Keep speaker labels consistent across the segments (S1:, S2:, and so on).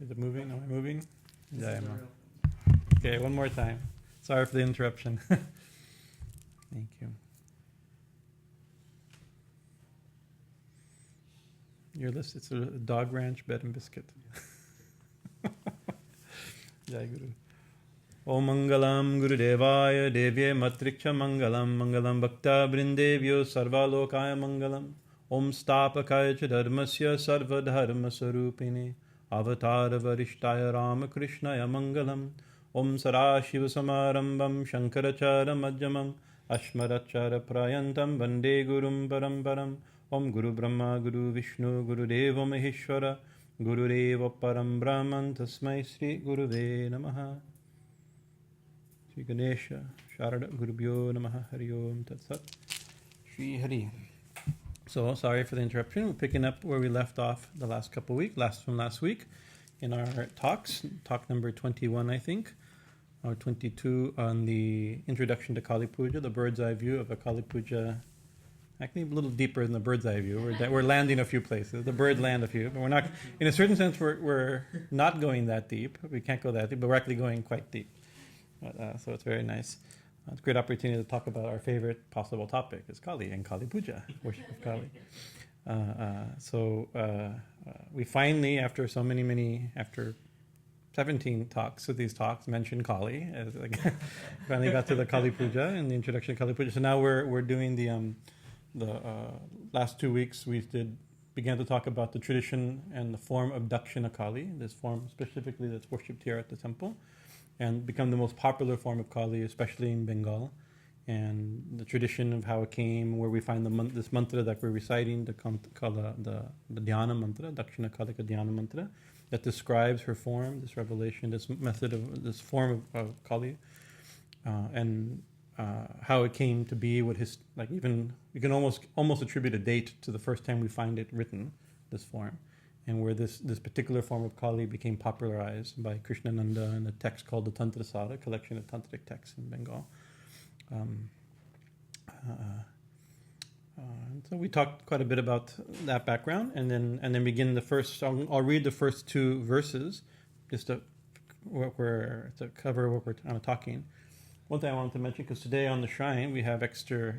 S1: Is it moving? Am I moving? Yeah, okay, one more time. Sorry for the interruption. Thank you. Your list, it's a dog ranch bed and biscuit. Jai Guru. Om Mangalam Guru Devaya Devye Matriksha Mangalam Mangalam Bhakta Brindevyo Sarva Lokaya Mangalam Om Stapakaya Cha Dharmasya Sarva Dharma Sarupine Avatar Varishtaya Ramakrishnaya Mangalam Om Sarashiva Samarambam Shankarachara Madhyamam Ashmarachara Prayantam Vande Gurum Paramparam Om Guru Brahma Guru Vishnu Guru Deva Maheshwara Guru Deva Param Brahman Tasmai Sri Guruve Namaha. Shri Ganesha Sharada Gurubhyo Namaha Hari Om Tat Sat Shri Hari. So sorry for the interruption. We're picking up where we left off the last couple of weeks, last week in our talks, talk number 21 I think, or 22 on the introduction to Kali Puja, the bird's eye view of a Kali Puja. Actually, a little deeper than the bird's eye view. We're landing a few places. The bird land a few, but we're not. In a certain sense, we're not going that deep. We can't go that deep, but we're actually going quite deep. So it's very nice. It's a great opportunity to talk about our favorite possible topic is Kali and Kali Puja, worship of Kali. We finally, after so many, after 17 talks of these talks, mentioned Kali. Finally got to the Kali Puja and the introduction to Kali Puja. So now we're doing the last 2 weeks we began to talk about the tradition and the form of Dakshina Kali, this form specifically that's worshipped here at the temple, and become the most popular form of Kali, especially in Bengal, and the tradition of how it came, where we find this mantra that we're reciting, the Dhyana Mantra, Dakshina Kali Dhyana Mantra, that describes her form, this revelation, this method of this form of Kali, and how it came to be, what his even you can almost attribute a date to the first time we find it written, this form, and where this particular form of Kali became popularized by Krishnananda in a text called the Tantra Sara, a collection of tantric texts in Bengal. So we talked quite a bit about that background, and then begin the first. I'll read the first 2 verses, just to cover what we're kind of talking. One thing I wanted to mention, because today on the shrine we have extra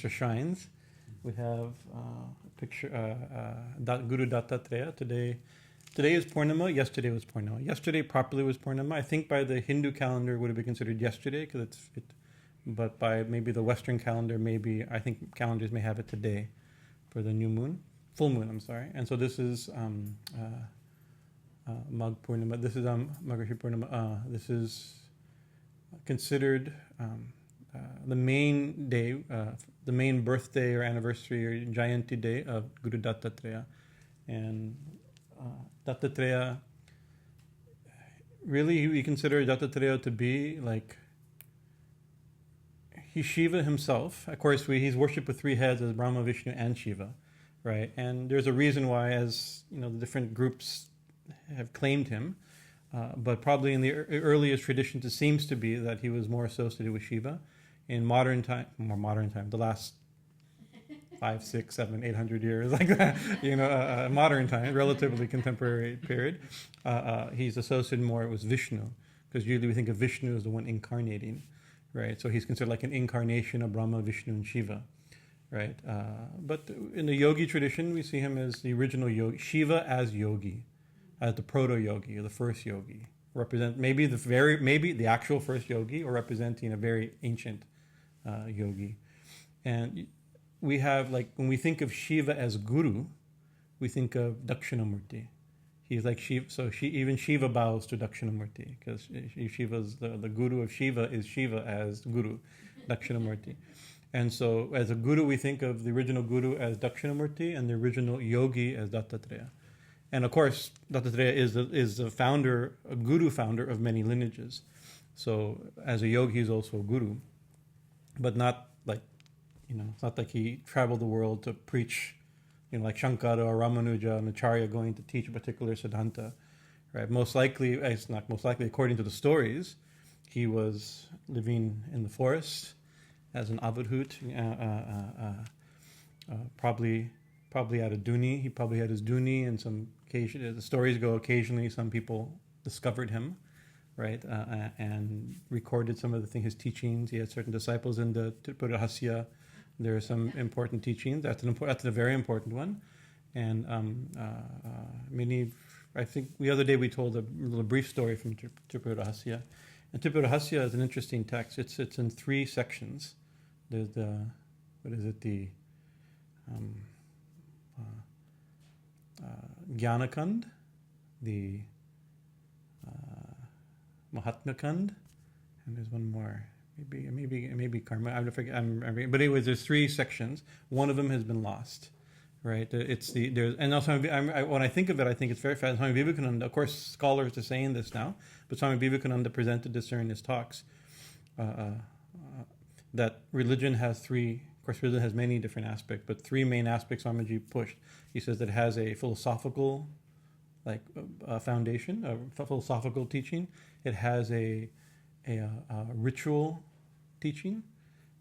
S1: shrines. We have a picture, Guru Dattatreya. Today is Purnima. Yesterday was Purnima. Yesterday properly was Purnima. I think by the Hindu calendar would have been considered yesterday, but by maybe the Western calendar, I think calendars may have it today for the new moon, full moon. I'm sorry. And so this is Magh Purnima. This is Magharshi Purnima. This is considered the main day, the main birthday or anniversary or Jayanti day of Guru Dattatreya. And Dattatreya, really we consider Dattatreya to be like, he's Shiva himself. Of course, he's worshipped with 3 heads as Brahma, Vishnu, and Shiva, right? And there's a reason why, as you know, the different groups have claimed him. But probably in the earliest traditions, it seems to be that he was more associated with Shiva. In modern time, the last 5, 6, 7, 800 years, like that, modern time, relatively contemporary period, he's associated more with Vishnu, because usually we think of Vishnu as the one incarnating, right? So he's considered like an incarnation of Brahma, Vishnu, and Shiva, right? But in the yogi tradition, we see him as the original yogi, Shiva as yogi, as the proto-yogi, or the first yogi, represent maybe the actual first yogi, or representing a very ancient yogi. And we have, like, when we think of Shiva as guru, we think of Dakshinamurti. He's like Shiva, so even Shiva bows to Dakshinamurti, because Shiva's the guru of Shiva is Shiva as guru, Dakshinamurti. And so as a guru, we think of the original guru as Dakshinamurti and the original yogi as Dattatreya. And of course, Dattatreya is the founder, a guru founder of many lineages. So as a yogi, he's also a guru, but not like, it's not like he traveled the world to preach, like Shankara or Ramanuja and Acharya going to teach a particular Siddhanta, right? Most likely, it's not most likely, according to the stories, he was living in the forest as an avadhut, probably probably had a Duni. He probably had his Duni, and some occasion. The stories go occasionally some people discovered him, right, and recorded some of the things, his teachings. He had certain disciples in the Tripura Hasya. There are some important teachings. That's a very important one, and many. I think the other day we told a little brief story from Tripura Hasya, and Tripura Hasya is an interesting text. It's in 3 sections. There's the Jnanakand, the Mahatma Kand, and there's one more. Maybe Karma. I forget. But anyways, there's 3 sections. One of them has been lost, right? And also when I think of it, I think it's very fast. Swami Vivekananda, of course, scholars are saying this now, but Swami Vivekananda presented this during his talks. That religion has 3. Of course, religion has many different aspects, but 3 main aspects Swamiji pushed. He says that it has a philosophical, foundation, a philosophical teaching. It has a ritual teaching,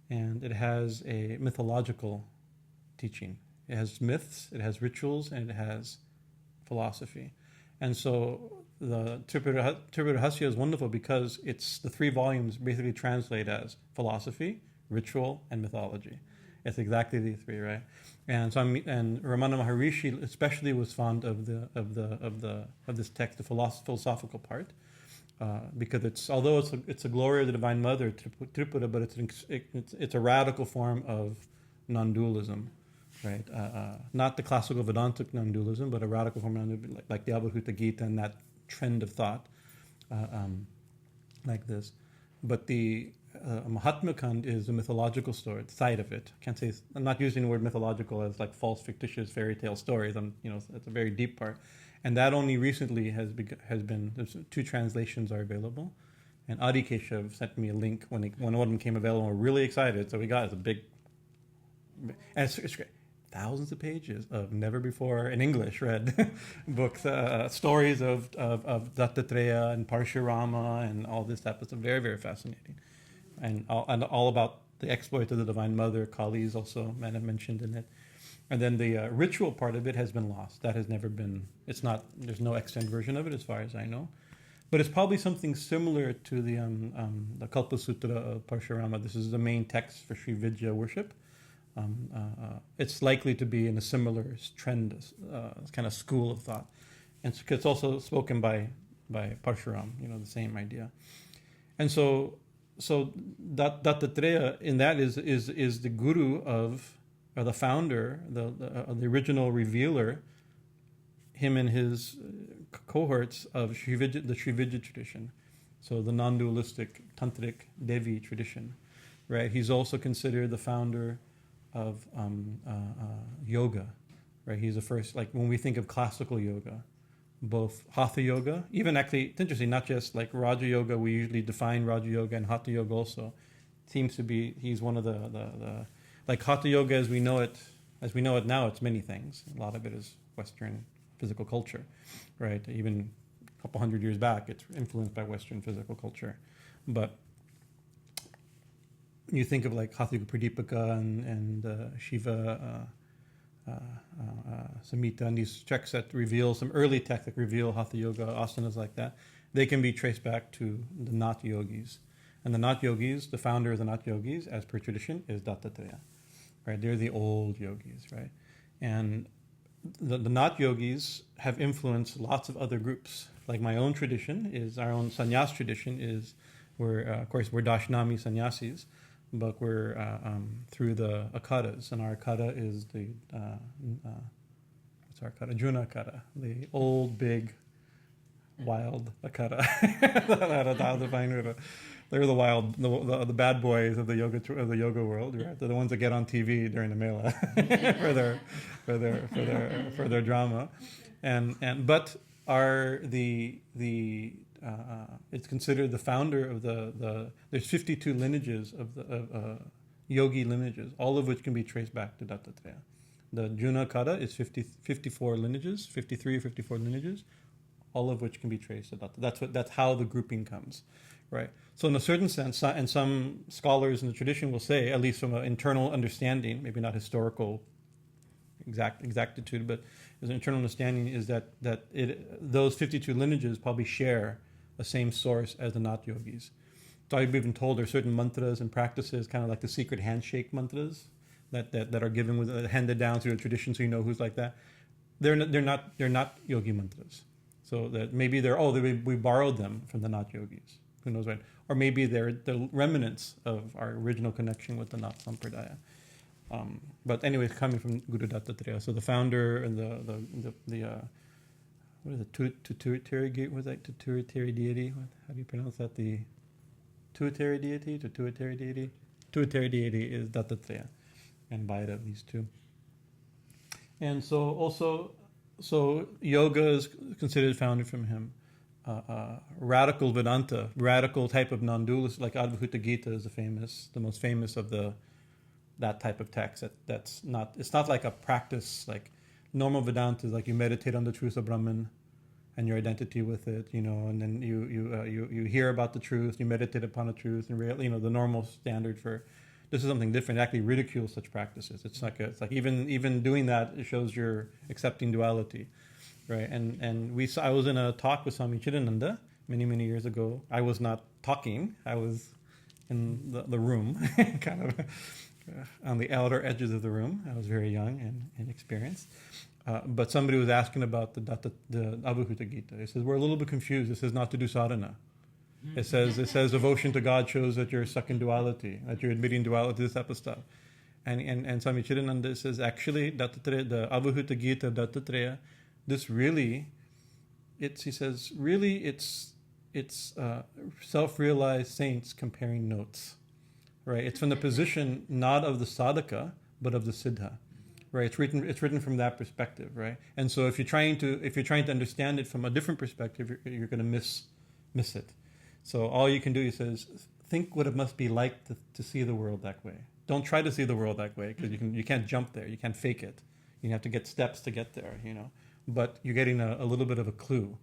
S1: and it has a mythological teaching. It has myths, it has rituals, and it has philosophy. And so the Tripura Hasya is wonderful because it's the 3 volumes basically translate as philosophy, ritual, and mythology. It's exactly these 3, right? And Ramana Maharishi especially was fond of this text, the philosophical part, because it's a glory of the Divine Mother Tripura, but it's a radical form of non-dualism, right? Not the classical Vedantic non-dualism, but a radical form of non-dualism, like the Abhidhamma Gita and that trend of thought, like this. But the Mahatma Kand is a mythological story, side of it. I'm not using the word mythological as like false, fictitious fairy tale stories. It's a very deep part, and that only recently has been. There's 2 translations are available, and Adi Keshav sent me a link when one of them came available. We're really excited, so we got it's a big, and it's great. Thousands of pages of never before in English read books, stories of Dattatreya and Parshurama and all this stuff. It's very, very fascinating. And all about the exploits of the Divine Mother. Kali is also mentioned in it. And then the ritual part of it has been lost. That has never been, there's no extant version of it as far as I know. But it's probably something similar to the Kalpa Sutra of Parshurama. This is the main text for Sri Vidya worship. It's likely to be in a similar trend, kind of school of thought. And it's also spoken by Parshuram, the same idea. And so Dattatreya in that is the guru or the founder, the original revealer, him and his cohorts of the Sri Vidya tradition, so the non-dualistic tantric Devi tradition, right? He's also considered the founder of yoga, right? He's the first, like when we think of classical yoga, both Hatha Yoga, even actually, it's interesting, not just like Raja Yoga, we usually define Raja Yoga, and Hatha Yoga also seems to be, he's one of the like Hatha Yoga as we know it now, it's many things. A lot of it is Western physical culture, right? Even a couple hundred years back, it's influenced by Western physical culture. But you think of like Hatha Yoga Pradipika and Shiva Samhita, and these texts that reveal some early texts that reveal Hatha Yoga, asanas like that, they can be traced back to the Nath Yogis. And the Nath Yogis, the founder of the Nath Yogis, as per tradition, is Dattatreya, right? They're the old yogis, right? And the Nath Yogis have influenced lots of other groups. Like my own tradition is, our own sannyas tradition is, of course, we're Dashnami sannyasis, but we're through the Akhadas, and our Akhada is the, what's our Akhada? Juna Akhada, the old, big, wild Akhada. They're the wild, the bad boys of the yoga world, right? They're the ones that get on TV during the Mela for their drama, but are it's considered the founder of there's 52 lineages of yogi lineages, all of which can be traced back to Dattatreya. The Juna Kada is 54 lineages, 53 or 54 lineages, all of which can be traced to Dattatreya. That's how the grouping comes, right? So in a certain sense, and some scholars in the tradition will say, at least from an internal understanding, maybe not historical, exactitude, but his internal understanding is that those 52 lineages probably share the same source as the not yogis. So I've even told there are certain mantras and practices, kind of like the secret handshake mantras that are given handed down through the tradition, so you know who's like that. They're not yogi mantras. So that maybe we borrowed them from the not yogis. Who knows, right? Or maybe they're the remnants of our original connection with the Nat Sampradaya. But anyways, coming from Guru Dattatreya, so the founder and the what is it? Tuatary deity. How do you pronounce that? The Tuatary deity. Tuatary deity is Dattatreya, and by it these two. And so yoga is considered founded from him. Radical Vedanta, radical type of non-dualist, like Advaita Gita is the most famous of that type of text. It's not like a practice, like normal Vedanta is like you meditate on the truth of Brahman and your identity with it, and then you hear about the truth, you meditate upon the truth, and the normal standard for. This is something different. It actually ridicules such practices. It's like even doing that, it shows you're accepting duality, right? And I was in a talk with Swami Chidananda many years ago. I was not talking. I was in the room, kind of on the outer edges of the room. I was very young and inexperienced. But somebody was asking about the Abhidhamma Gita. He says, we're a little bit confused. It says not to do sadhana. It says devotion to God shows that you're stuck in duality, that you're admitting duality, this type of stuff. And Swami Chidananda says, actually, the Abhidhamma Gita of Dattatreya, this really, it's self-realized saints comparing notes, right? It's from the position not of the sadhaka, but of the siddha, right? It's written from that perspective, right? And so if you're trying to understand it from a different perspective, you're going to miss it. So all you can do, he says, think what it must be like to see the world that way. Don't try to see the world that way, because you can't jump there. You can't fake it. You have to get steps to get there, But you're getting a little bit of a clue,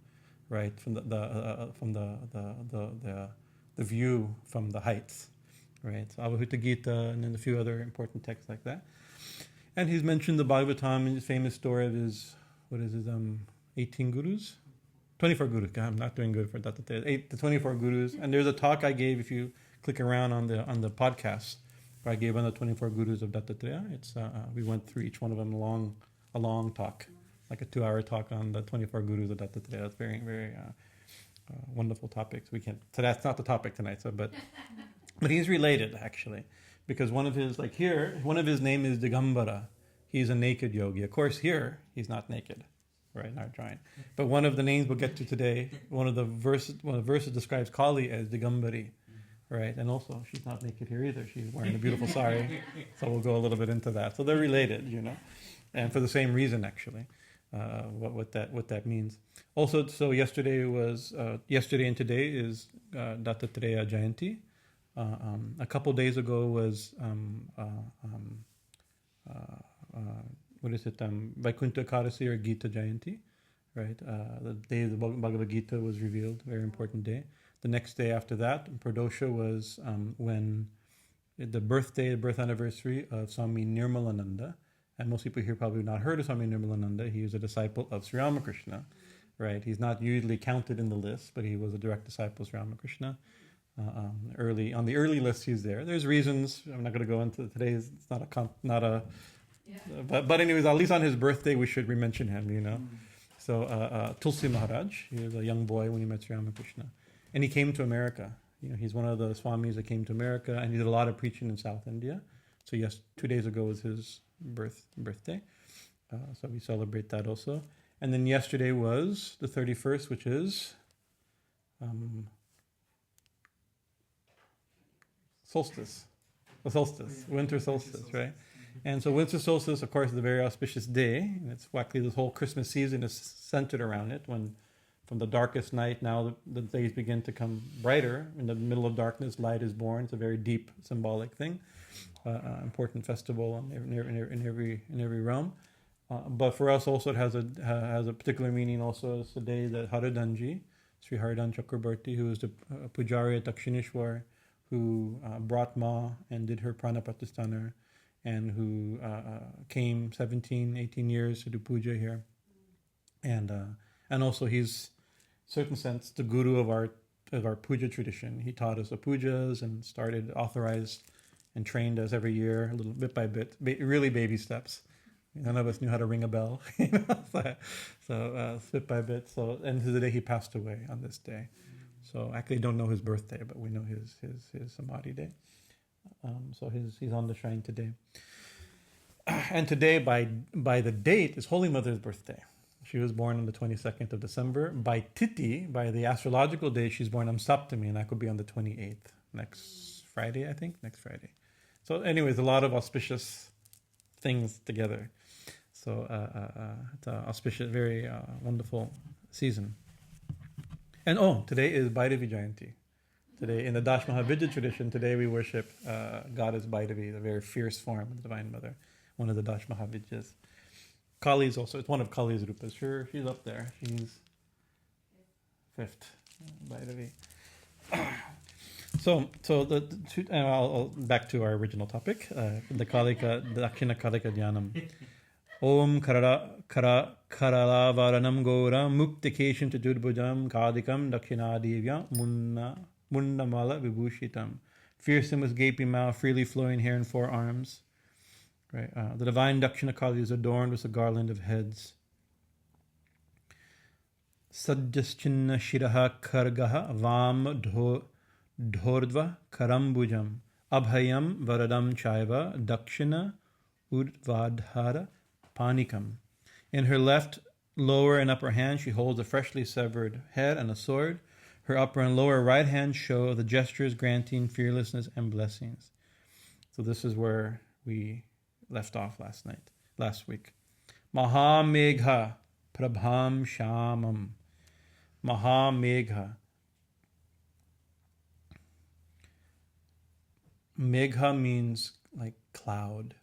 S1: right, from the view from the heights, right? So Abhidhamma Gita and then a few other important texts like that. And he's mentioned the Bhagavatam in his famous story of his 18 gurus. 24 gurus. God, I'm not doing good for Dattatreya. The 24 gurus. And there's a talk I gave, if you click around on the podcast, where I gave on the 24 gurus of Dattatreya. It's we went through each one of them a long talk, like a 2-hour talk on the 24 gurus of Dattatreya. It's very, very wonderful topics. So that's not the topic tonight. But he's related, actually, because one of his name is Digambara. He's a naked yogi. Of course, here he's not naked. Right, not trying. But one of the names we'll get to today, one of the verses describes Kali as Digambari, right? And also, she's not naked here either. She's wearing a beautiful sari. So we'll go a little bit into that. So they're related, and for the same reason, actually, what that means. Also, so yesterday and today is Dattatreya Jayanti. A couple days ago was Vaikuntha Ekadasi or Gita Jayanti, right? The day the Bhagavad Gita was revealed, very important day. The next day after that, Pradosha, was when the birth anniversary of Swami Nirmalananda. And most people here probably have not heard of Swami Nirmalananda. He was a disciple of Sri Ramakrishna, right? He's not usually counted in the list, but he was a direct disciple of Sri Ramakrishna. On the early list, he's there. There's reasons. I'm not going to go into today. It's not a. Yeah. But anyways, at least on his birthday, we should mention him, So Tulsi Maharaj, he was a young boy when he met Sri Ramakrishna. And he came to America. He's one of the Swamis that came to America, and he did a lot of preaching in South India. So yes, 2 days ago was his birthday. So we celebrate that also. And then yesterday was the 31st, which is solstice. The solstice, winter solstice, right? And so winter solstice, of course, is a very auspicious day. And it's actually this whole Christmas season is centered around it. When from the darkest night, now the days begin to come brighter. In the middle of darkness, light is born. It's a very deep symbolic thing. Important festival in every realm. But for us also, it has a particular meaning. Also, it's the day that Haridanji, Sri Haridan Chakrabarti, who is the Pujari at Dakshineshwar, who brought Ma and did her Prana Pratisthana and who came 17, 18 years to do puja here. And also he's, certain sense, the guru of our puja tradition. He taught us the pujas and started, authorized, and trained us every year, a little bit by bit, really baby steps. None of us knew how to ring a bell, so bit by bit. So, and to the day he passed away on this day. So actually, don't know his birthday, but we know his samadhi day. So he's on the shrine today. And today, by the date, is Holy Mother's birthday. She was born on the 22nd of December. By Tithi, by the astrological day, she's born on Saptami, and that could be on the 28th, next Friday, I think, next Friday. So anyways, a lot of auspicious things together. So it's an auspicious, very wonderful season. And today is Bhairavi Jayanti. Today, in the Dash Mahavijaya tradition, today we worship Goddess Bhairavi, the very fierce form of the Divine Mother, one of the Dash Mahavijayas. Kali is also, it's one of Kali's rupas. Sure, she's up there. She's fifth, Bhairavi. So I'll back to our original topic, the Dakshina Kali Dhyana. Om Karalavaranam Gora Muktikesham Chaturbhujam Kadikam Dakshinadivya Mundamala Vibhushitam. Fearsome with gaping mouth, freely flowing hair and 4 arms. Right. The divine Dakshina Kali is adorned with a garland of heads. Sajjaschinna Shiraha Kargaha Vam Dhordva Karambujam Abhayam Varadam Chaiva Dakshina Udvadhara Panikam. In her left, lower, and upper hand, she holds a freshly severed head and a sword. Her upper and lower right hands show the gestures granting fearlessness and blessings. So this is where we left off last week. Mahamegha Prabham Shamam. Mahamegha. Megha means like cloud.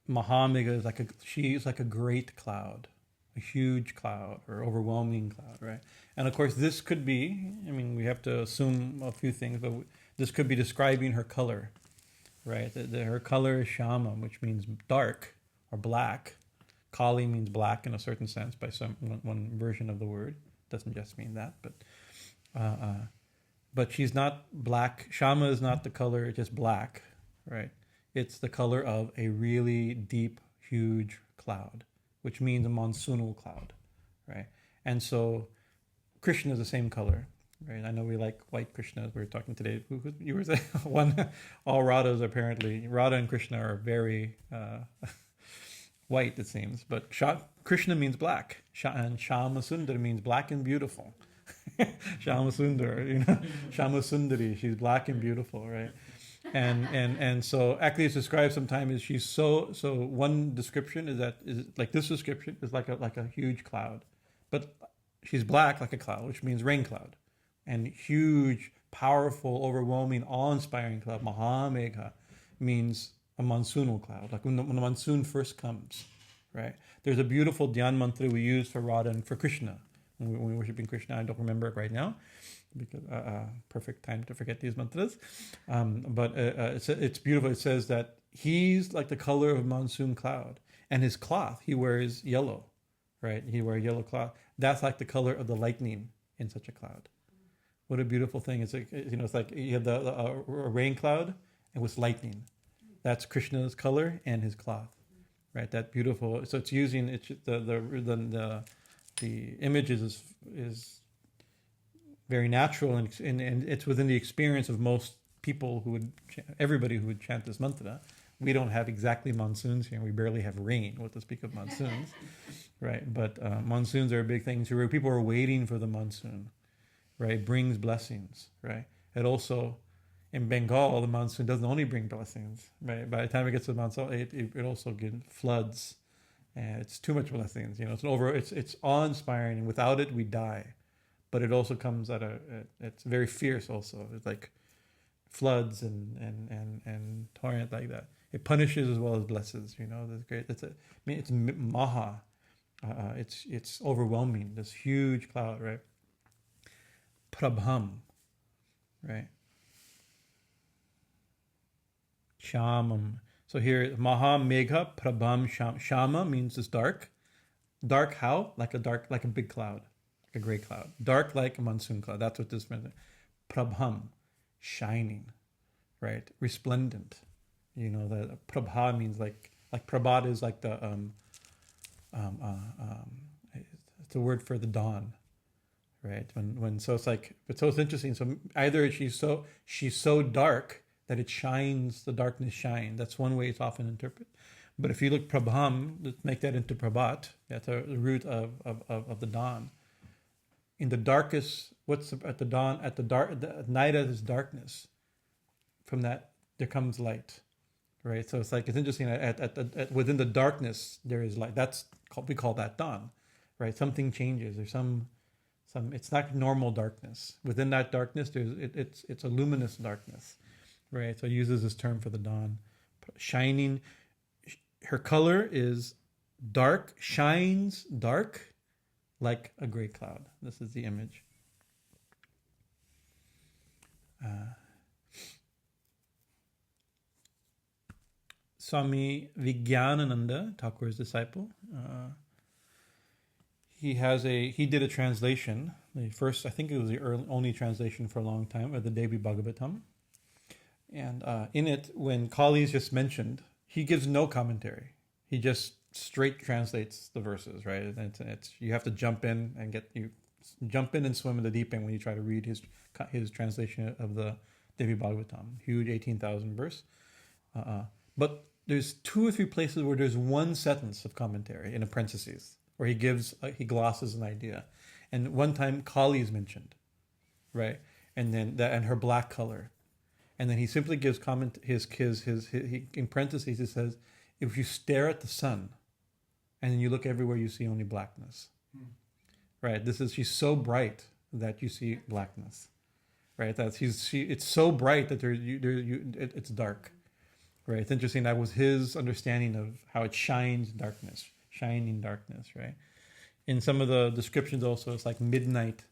S1: Mahamegha is she's like a great cloud, a huge cloud or overwhelming cloud, right? And of course, this could be, we have to assume a few things, but this could be describing her color, right? Her color is Shama, which means dark or black. Kali means black in a certain sense by one version of the word. Doesn't just mean that, but she's not black. Shama is not the color just black, right? It's the color of a really deep, huge cloud, which means a monsoonal cloud, right? And so Krishna is the same color, right? I know we like white Krishnas. We were talking today. You were saying all Radhas apparently. Radha and Krishna are very white, it seems. But Krishna means black, and Shama Sundar means black and beautiful. Shama Sundar, Shama Sundari. She's black and beautiful, right? And so actually it's described sometimes as she's so one description is like this description is like a huge cloud, but she's black like a cloud, which means rain cloud, and huge, powerful, overwhelming, awe-inspiring cloud. Mahamegha means a monsoonal cloud, like when the monsoon first comes, right? There's a beautiful Dhyan mantra we use for Radha and for Krishna when we're worshiping Krishna. I don't remember it right now, because perfect time to forget these mantras. But it's beautiful. It says that he's like the color of a monsoon cloud, and his cloth, he wears yellow, right? He wears yellow cloth. That's like the color of the lightning in such a cloud. What a beautiful thing! It's like it's like you have a rain cloud and with lightning. That's Krishna's color and his cloth, right? That beautiful. So it's using the images is very natural, and it's within the experience of most people everybody who would chant this mantra. We don't have exactly monsoons here. We barely have rain, what to speak of monsoons, right? But monsoons are a big thing. So people are waiting for the monsoon, right? It brings blessings, right? It also, in Bengal, the monsoon doesn't only bring blessings, right? By the time it gets to the monsoon, it also gives floods, and it's too much blessings. It's awe-inspiring, and without it, we die. But it also comes it's very fierce also. It's like floods and torrent like that. It punishes as well as blesses, That's great. It's maha. It's overwhelming, this huge cloud, right? Prabham, right? Shamam. So here, Maha Megha Prabham Shama means it's dark. Dark how? Like a big cloud, like a gray cloud. Dark like a monsoon cloud. That's what this means. Prabham, shining, right? Resplendent. You know, the Prabha means like Prabhat is like the it's a word for the dawn, right? When so it's like, but so it's interesting. So either she's so dark that it shines, the darkness shines. That's one way it's often interpreted. But if you look Prabham, let's make that into Prabhat. That's the root of the dawn. In the darkest, what's at the dawn? At the night is darkness. From that there comes light, right? So it's like, it's interesting. At within the darkness there is light. We call that dawn, right? Something changes. There's some. It's not normal darkness. Within that darkness, it's a luminous darkness, right? So it uses this term for the dawn, shining. Her color is dark, shines dark like a gray cloud. This is the image. Swami Bhajanananda, Thakur's disciple, he did a translation. The first, I think it was the only translation for a long time, of the Devi Bhagavatam. And in it, when Kali is just mentioned, he gives no commentary. He just straight translates the verses, right? And it's you have to jump in and swim in the deep end when you try to read his translation of the Devi Bhagavatam, huge 18,000 verse. But there's 2 or 3 places where there's one sentence of commentary in parentheses, where he glosses an idea, and one time Kali is mentioned, right? And then and her black color. And then he simply gives comment. In parentheses, he says, "If you stare at the sun, and then you look everywhere, you see only blackness." Right. She's so bright that you see blackness. Right. It's so bright that it's dark. Right. It's interesting. That was his understanding of how it shines darkness, shining darkness. Right. In some of the descriptions, also, it's like midnight.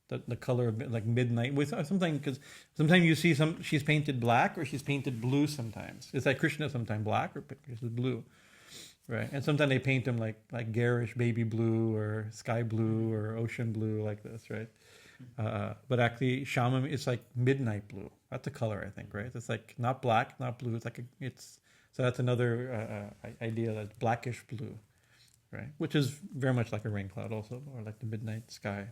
S1: The color of like midnight. Sometimes you see she's painted black or she's painted blue. Sometimes it's like Krishna, sometimes black or blue, right? And sometimes they paint him like garish baby blue or sky blue or ocean blue, like this, right? But actually, Shama, it's like midnight blue. That's the color, I think, right? It's like not black, not blue. So that's another idea, that's blackish blue, right? Which is very much like a rain cloud, also, or like the midnight sky.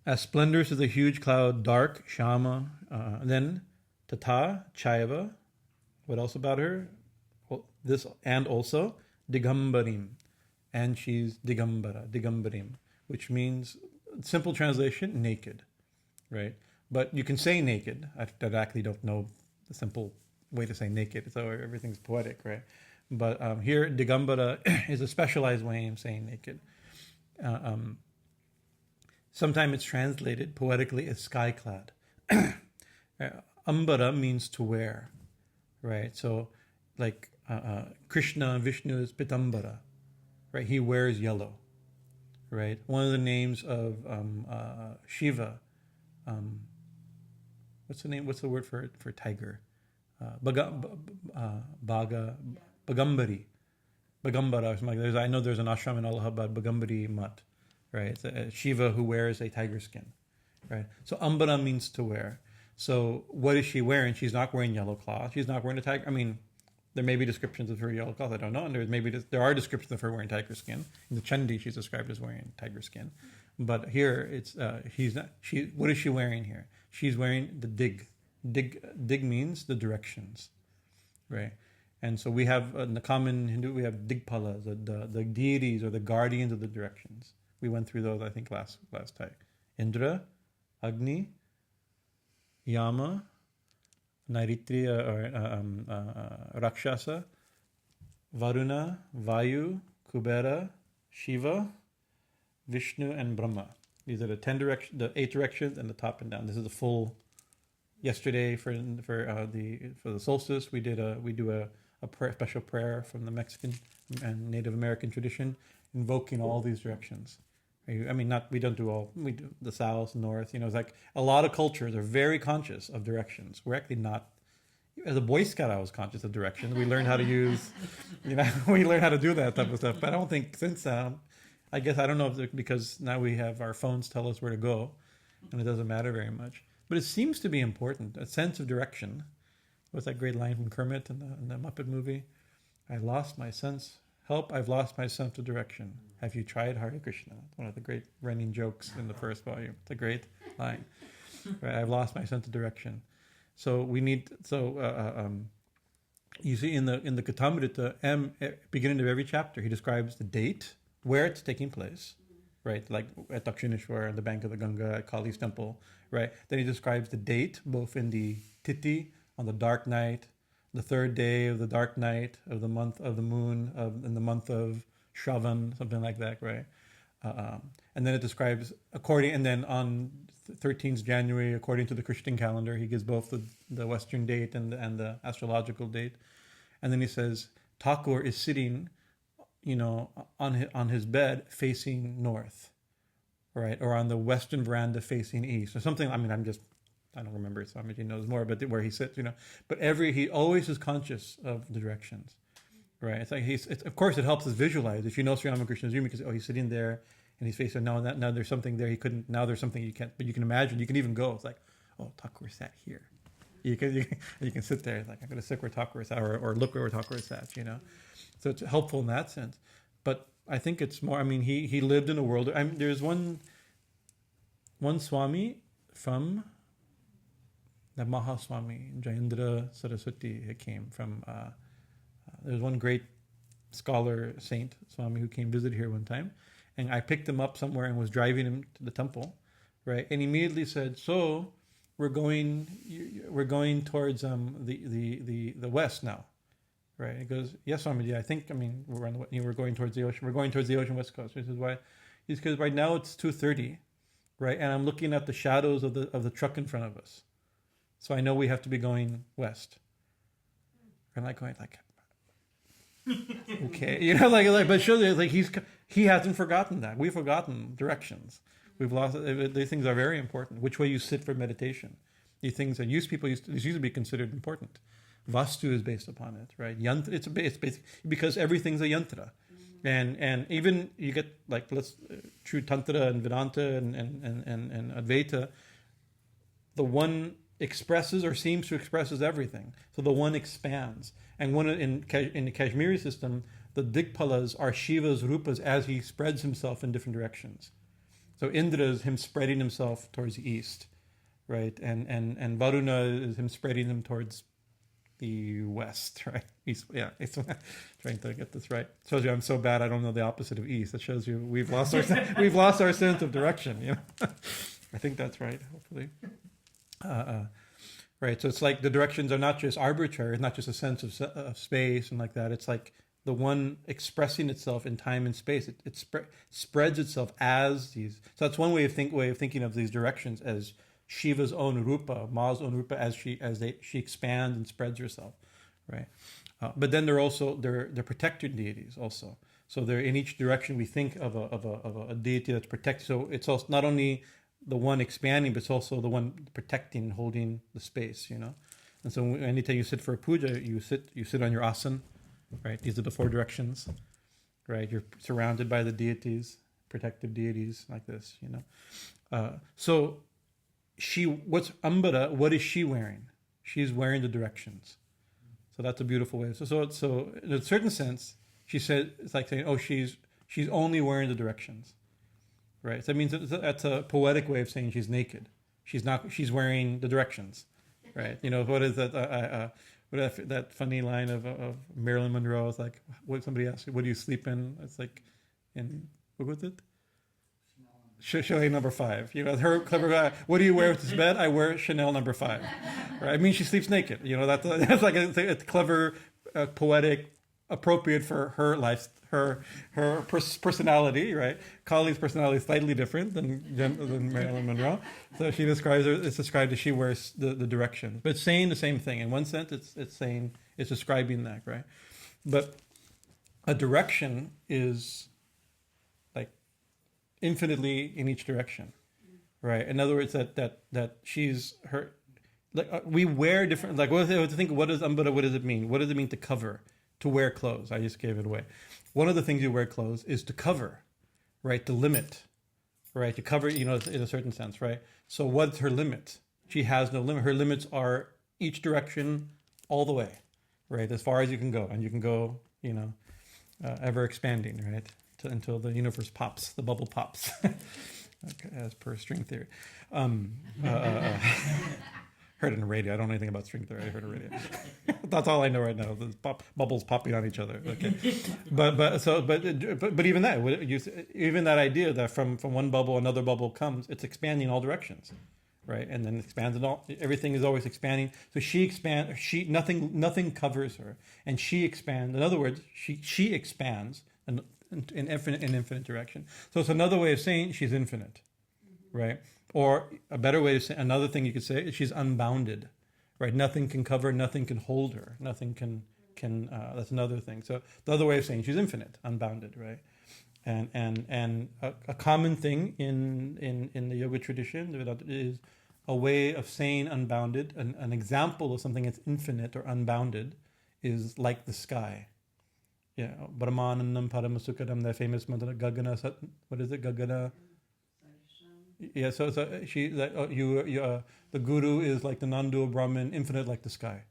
S1: As splendorous as a huge cloud, dark, Shama. Then Tata, Chaiva. What else about her? Well, this, and also Digambarim. And she's Digambarim, which means, simple translation, naked, right? But you can say naked. I actually don't know the simple way to say naked, so everything's poetic, right? But here, Digambara is a specialized way of saying naked. Sometimes it's translated poetically as sky-clad. Ambara means to wear, right? So, like Krishna and Vishnu is Pitambara, right? He wears yellow, right? One of the names of Shiva, what's the name? What's the word for tiger? Bagambari. Bagambara or something like that. I know there's an ashram in Allahabad, Bagambari Mat. Right, it's a Shiva who wears a tiger skin, right? So Ambara means to wear. So what is she wearing? She's not wearing yellow cloth. She's not wearing a tiger. I mean, there may be descriptions of her yellow cloth. I don't know. And there are descriptions of her wearing tiger skin. In the Chandi, she's described as wearing tiger skin. But here, it's she's not. What is she wearing here? She's wearing the dig. Dig means the directions, right? And so we have in the common Hindu, we have digpalas, the deities or the guardians of the directions. We went through those, I think, last time. Indra, Agni, Yama, Naitriya or Rakshasa, Varuna, Vayu, Kubera, Shiva, Vishnu, and Brahma. These are the 8 directions, and the top and down. This is the full. Yesterday for the solstice, we do a special prayer from the Mexican and Native American tradition, invoking all these directions. I mean, not we don't do all. We do the south, north. It's like a lot of cultures are very conscious of directions. We're actually not. As a Boy Scout, I was conscious of directions. We learned how to use, we learned how to do that type of stuff. But I don't think since then, I guess I don't know if it's because now we have our phones tell us where to go, and it doesn't matter very much. But it seems to be important. A sense of direction. What's that great line from Kermit in the Muppet movie? I lost my sense. Help! I've lost my sense of direction. Have you tried Hare Krishna? One of the great running jokes in the first volume. It's a great line. Right? I've lost my sense of direction. So we need. You see in the Katamrita, beginning of every chapter, he describes the date, where it's taking place, right? Like at Dakshineshwar, on the bank of the Ganga, at Kali's temple, right? Then he describes the date, both in the Tithi, on the dark night, the third day of the dark night of the month of the moon, in the month of Shravan, something like that, right? And then it describes and then on 13th January, according to the Christian calendar, he gives both the Western date and the astrological date. And then he says, Thakur is sitting, on his bed facing north, right? Or on the western veranda facing east or something. I mean, I don't remember, Swamiji knows more, but where he sits, but he always is conscious of the directions, right? It's like of course it helps us visualize. If you know Sri Ramakrishna's room, you can say, he's sitting there and he's facing, now there's something there he couldn't, now there's something you can't, but you can imagine, you can even go, it's like, Thakur sat here. You can sit there, like, I'm going to sit where Thakur sat, or look where Thakur sat, So it's helpful in that sense. But I think it's more, he lived in a world, there's one Swami from the Mahaswami, Jayendra Saraswati, came from, there's one great scholar, saint, Swami, who came visit here one time. And I picked him up somewhere and was driving him to the temple, right? And immediately said, so we're going towards the west now, right? He goes, yes, Swamiji, we're going towards the ocean. We're going towards the ocean west coast. This is why. He says, right now it's 2:30, right? And I'm looking at the shadows of the truck in front of us. So I know we have to be going west. And I'm going like, okay, but surely, like he hasn't forgotten that. We've forgotten directions. We've lost. These things are very important. Which way you sit for meditation, these things that used to be considered important. Vastu is based upon it, right? Yantra, it's basic because everything's a yantra, and even you get like true tantra and Vedanta and Advaita. The one expresses or seems to expresses everything. So the one expands. And in the Kashmiri system, the Digpalas are Shiva's rupas as he spreads himself in different directions. So Indra is him spreading himself towards the east, right? And Varuna is him spreading him towards the west, right? East, yeah, it's trying to get this right. Shows you I'm so bad I don't know the opposite of east. It shows you we've lost our sense of direction. I think that's right. Hopefully. Right, so it's like the directions are not just arbitrary. It's not just a sense of space and like that. It's like the one expressing itself in time and space. It spreads itself as these. So that's one way of thinking of these directions as Shiva's own rupa, Ma's own rupa, as she expands and spreads herself, right? But then they're protector deities also. So they're in each direction. We think of a deity that's protected. So it's also not only the one expanding, but it's also the one protecting, holding the space, And so anytime you sit for a puja, you sit on your asan, right? These are the four directions, right? You're surrounded by the deities, protective deities like this, So what's Ambara? What is she wearing? She's wearing the directions. So that's a beautiful way. So in a certain sense, she said, it's like saying, she's only wearing the directions. Right, so that means that's a poetic way of saying she's naked. She's not. She's wearing the directions, right? What is that? That funny line of Marilyn Monroe? It's like what somebody asked you, "What do you sleep in?" It's like, what was it? Chanel number 5. Her clever guy. What do you wear with this bed? I wear Chanel number 5. Right? I mean, she sleeps naked. That's like a clever, poetic, appropriate for her life. Her personality, right? Kali's personality is slightly different than Marilyn Monroe. So she describes her. It's described as she wears the direction, but it's saying the same thing. In one sense, it's describing that, right? But a direction is like infinitely in each direction, right? In other words, that she's her. Like we wear different. Like what does ambara? What does it mean? What does it mean to cover? To wear clothes? I just gave it away. One of the things you wear clothes is to cover, right? To limit, right? To cover, in a certain sense, right? So what's her limit? She has no limit. Her limits are each direction, all the way, right? As far as you can go, and you can go, ever expanding, right? Until the universe pops, the bubble pops, okay, as per string theory. Heard it on the radio. I don't know anything about string theory. I heard it on the radio. That's all I know right now. There's bubbles popping on each other. Okay, but even that, even that idea that from one bubble another bubble comes, it's expanding in all directions, right? And then expands in all. Everything is always expanding. So she expands. Nothing covers her, and she expands. In other words, she expands in infinite direction. So it's another way of saying she's infinite, right? Or a better way to say, another thing you could say is she's unbounded, right? Nothing can cover, nothing can hold her, nothing can. That's another thing. So the other way of saying she's infinite, unbounded, right? And a common thing in the yoga tradition is a way of saying unbounded. An example of something that's infinite or unbounded is like the sky. Yeah, Brahmanandam Paramasukadam, that famous mantra, Gagana. What is it, Gagana? Yeah, so the guru is like the non-dual Brahman, infinite like the sky,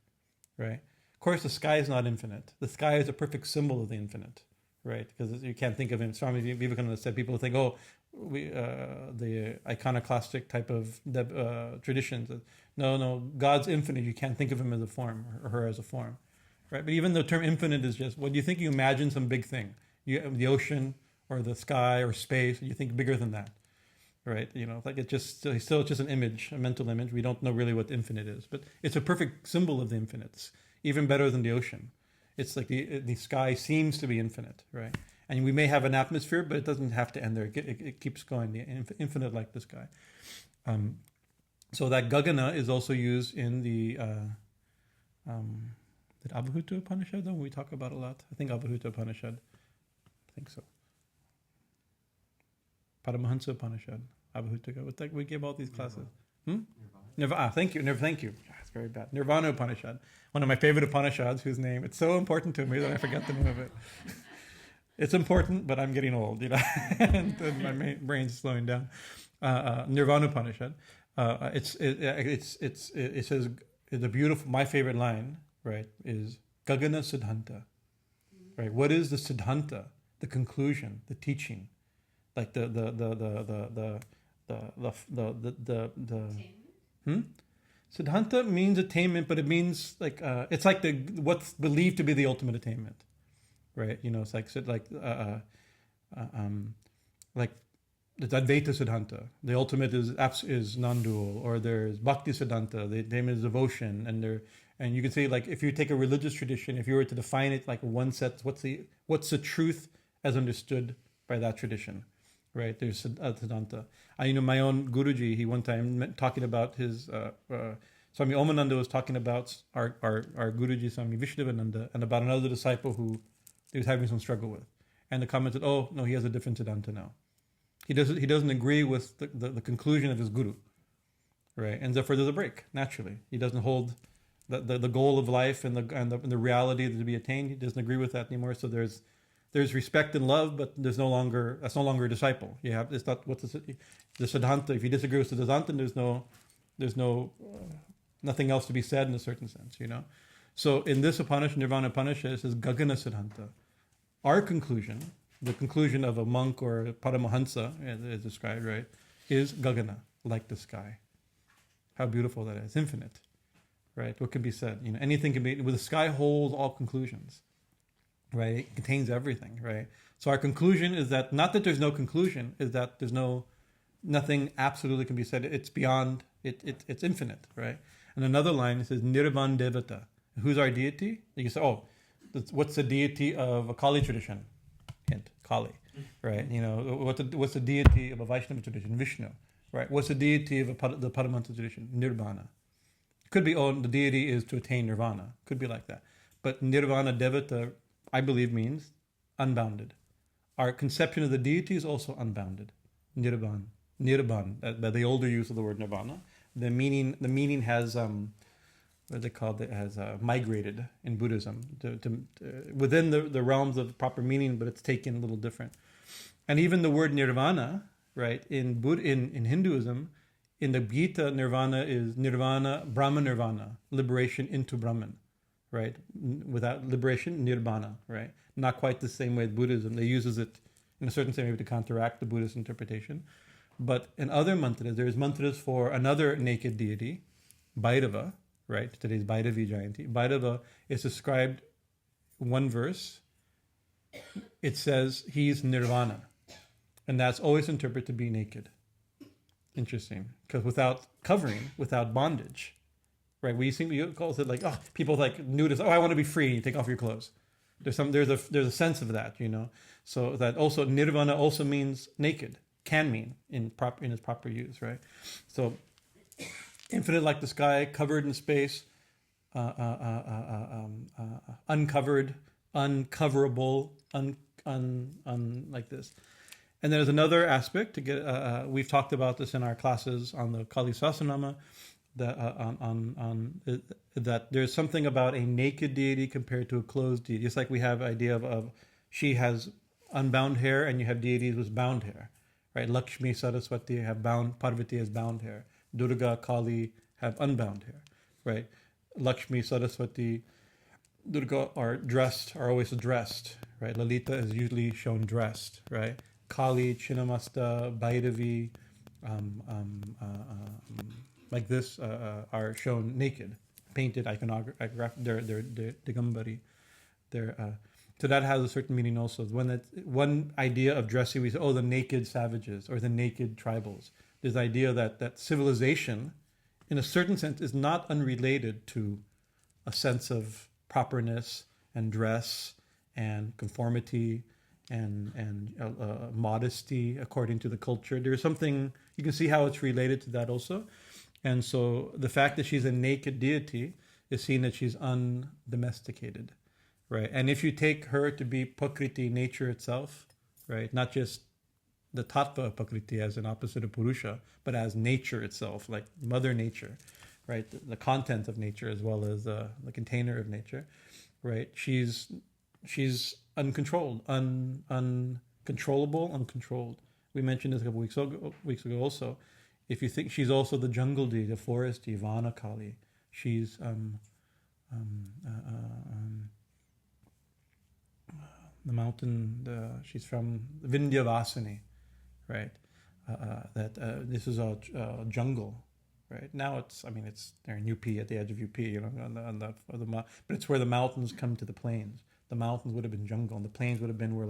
S1: right? Of course, the sky is not infinite. The sky is a perfect symbol of the infinite, right? Because you can't think of him. Swami Vivekananda said people think, the iconoclastic type of traditions. No, God's infinite. You can't think of him as a form or her as a form, right? But even the term infinite is just, what do you think? You imagine some big thing, the ocean or the sky or space, and you think bigger than that. Right, like it's still just an image, a mental image. We don't know really what infinite is, but it's a perfect symbol of the infinite. It's even better than the ocean. It's like the sky seems to be infinite, right? And we may have an atmosphere, but it doesn't have to end there. It keeps going, the infinite like the sky. So that Gagana is also used in the Abhuta Upanishad, that we talk about a lot. I think Abhuta Upanishad. I think so. Paramahansa Upanishad, Abhuta. We gave all these classes. Nirvana. Thank you. Thank you. It's very bad. Nirvana Upanishad, one of my favorite Upanishads, whose name, it's so important to me that I forget the name of it. It's important, but I'm getting old, and my brain's slowing down. Nirvana Upanishad. It says the beautiful. My favorite line, right, is Gagana Siddhanta. Right. What is the Siddhanta? The conclusion, the teaching. Like the Siddhanta means attainment, but it means like it's like what's believed to be the ultimate attainment, right? It's like the Advaita Siddhanta. The ultimate is non-dual, or there's Bhakti Siddhanta. The attainment is devotion, and you can say, like, if you take a religious tradition, if you were to define it like one set, what's the truth as understood by that tradition? Right, there's Siddhanta. My own Guruji, he one time talking about his Swami Omananda was talking about our Guruji Swami Vishnuvananda and about another disciple who he was having some struggle with, and the comment said, "Oh no, he has a different Siddhanta now. He doesn't agree with the conclusion of his Guru, right? And therefore there's a break naturally. He doesn't hold the goal of life and the reality to be attained. He doesn't agree with that anymore. So there's respect and love, but that's no longer a disciple. It's not what's the Siddhanta. If you disagree with the Siddhanta, there's nothing else to be said in a certain sense, So in this Upanishad, Nirvana Upanishad, it says Gagana Siddhanta. Our conclusion, the conclusion of a monk or a Paramahansa, as described, right, is Gagana, like the sky. How beautiful that is, infinite, right? What can be said? Anything can be. The sky holds all conclusions. Right, it contains everything. Right, so our conclusion is that not that there's no conclusion, is that there's nothing absolutely can be said. It's beyond it. It's infinite. Right, and another line it says Nirvan Devata. Who's our deity? You say, what's the deity of a Kali tradition? Hint, Kali. Right, what's the deity of a Vaishnava tradition? Vishnu. Right, what's the deity of the Paramahansa tradition? Nirvana. Could be the deity is to attain nirvana. Could be like that, but Nirvana Devata, I believe, means unbounded. Our conception of the deity is also unbounded, Nirban. Nirban. The older use of the word nirvana. The meaning has what they call it, has migrated in Buddhism to within the realms of proper meaning, but it's taken a little different. And even the word nirvana, right, in Hinduism, in the Gita, nirvana is nirvana, Brahma nirvana, liberation into Brahman, right? Without liberation, nibbana, right? Not quite the same way as Buddhism. They uses it in a certain way to counteract the Buddhist interpretation. But in other mantras, there's mantras for another naked deity, Bhairava, right? Today's Bhairavi Jayanti. Bhairava is described one verse. It says he's nirvana. And that's always interpreted to be naked. Interesting. Because without covering, without bondage, right? You call it like, oh, people like nudist, oh, I want to be free. You take off your clothes. There's a sense of that, So that also, nirvana also means naked. Can mean in its proper use, right? So infinite like the sky, covered in space, uncovered, uncoverable, like this. And there's another aspect to get. We've talked about this in our classes on the Kali Sahasranama, that there's something about a naked deity compared to a clothed deity. Just like we have idea of she has unbound hair, and you have deities with bound hair. Right, Lakshmi, Saraswati have bound, Parvati has bound hair. Durga, Kali have unbound hair. Right, Lakshmi, Saraswati, Durga are always dressed. Right, Lalita is usually shown dressed. Right, Kali, Chinnamasta, Bhairavi, like this are shown naked, painted iconograph. They're Digambari. So that has a certain meaning also. One idea of dressing, we say, oh, the naked savages or the naked tribals. There's the idea that civilization, in a certain sense, is not unrelated to a sense of properness and dress and conformity and modesty according to the culture. There's something, you can see how it's related to that also. And so the fact that she's a naked deity is seen that she's undomesticated. Right, and if you take her to be Prakriti, nature itself, right, not just the tattva of Prakriti as an opposite of Purusha, but as nature itself, like Mother Nature, right, the content of nature as well as the container of nature, right, she's uncontrolled, uncontrollable, uncontrolled. We mentioned this a couple weeks ago also. If you think she's also the jungle deity, the forest deity, Vana Kali, she's the mountain, she's from Vindhyavasini, right? This is a jungle, right? Now they're in UP, at the edge of UP, but it's where the mountains come to the plains. The mountains would have been jungle, and the plains would have been where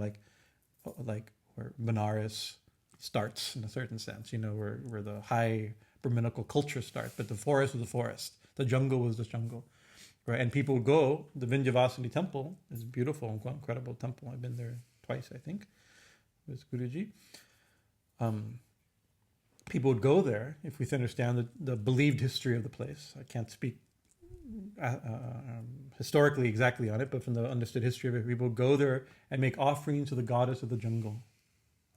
S1: where Benares starts in a certain sense, where the high Brahminical culture starts. But the forest was the forest. The jungle was the jungle. Right, and people would go. The Vindhyavasini temple is a beautiful, incredible temple. I've been there twice, I think, with Guruji. People would go there if we understand the believed history of the place. I can't speak historically exactly on it, but from the understood history of it, people would go there and make offerings to the goddess of the jungle,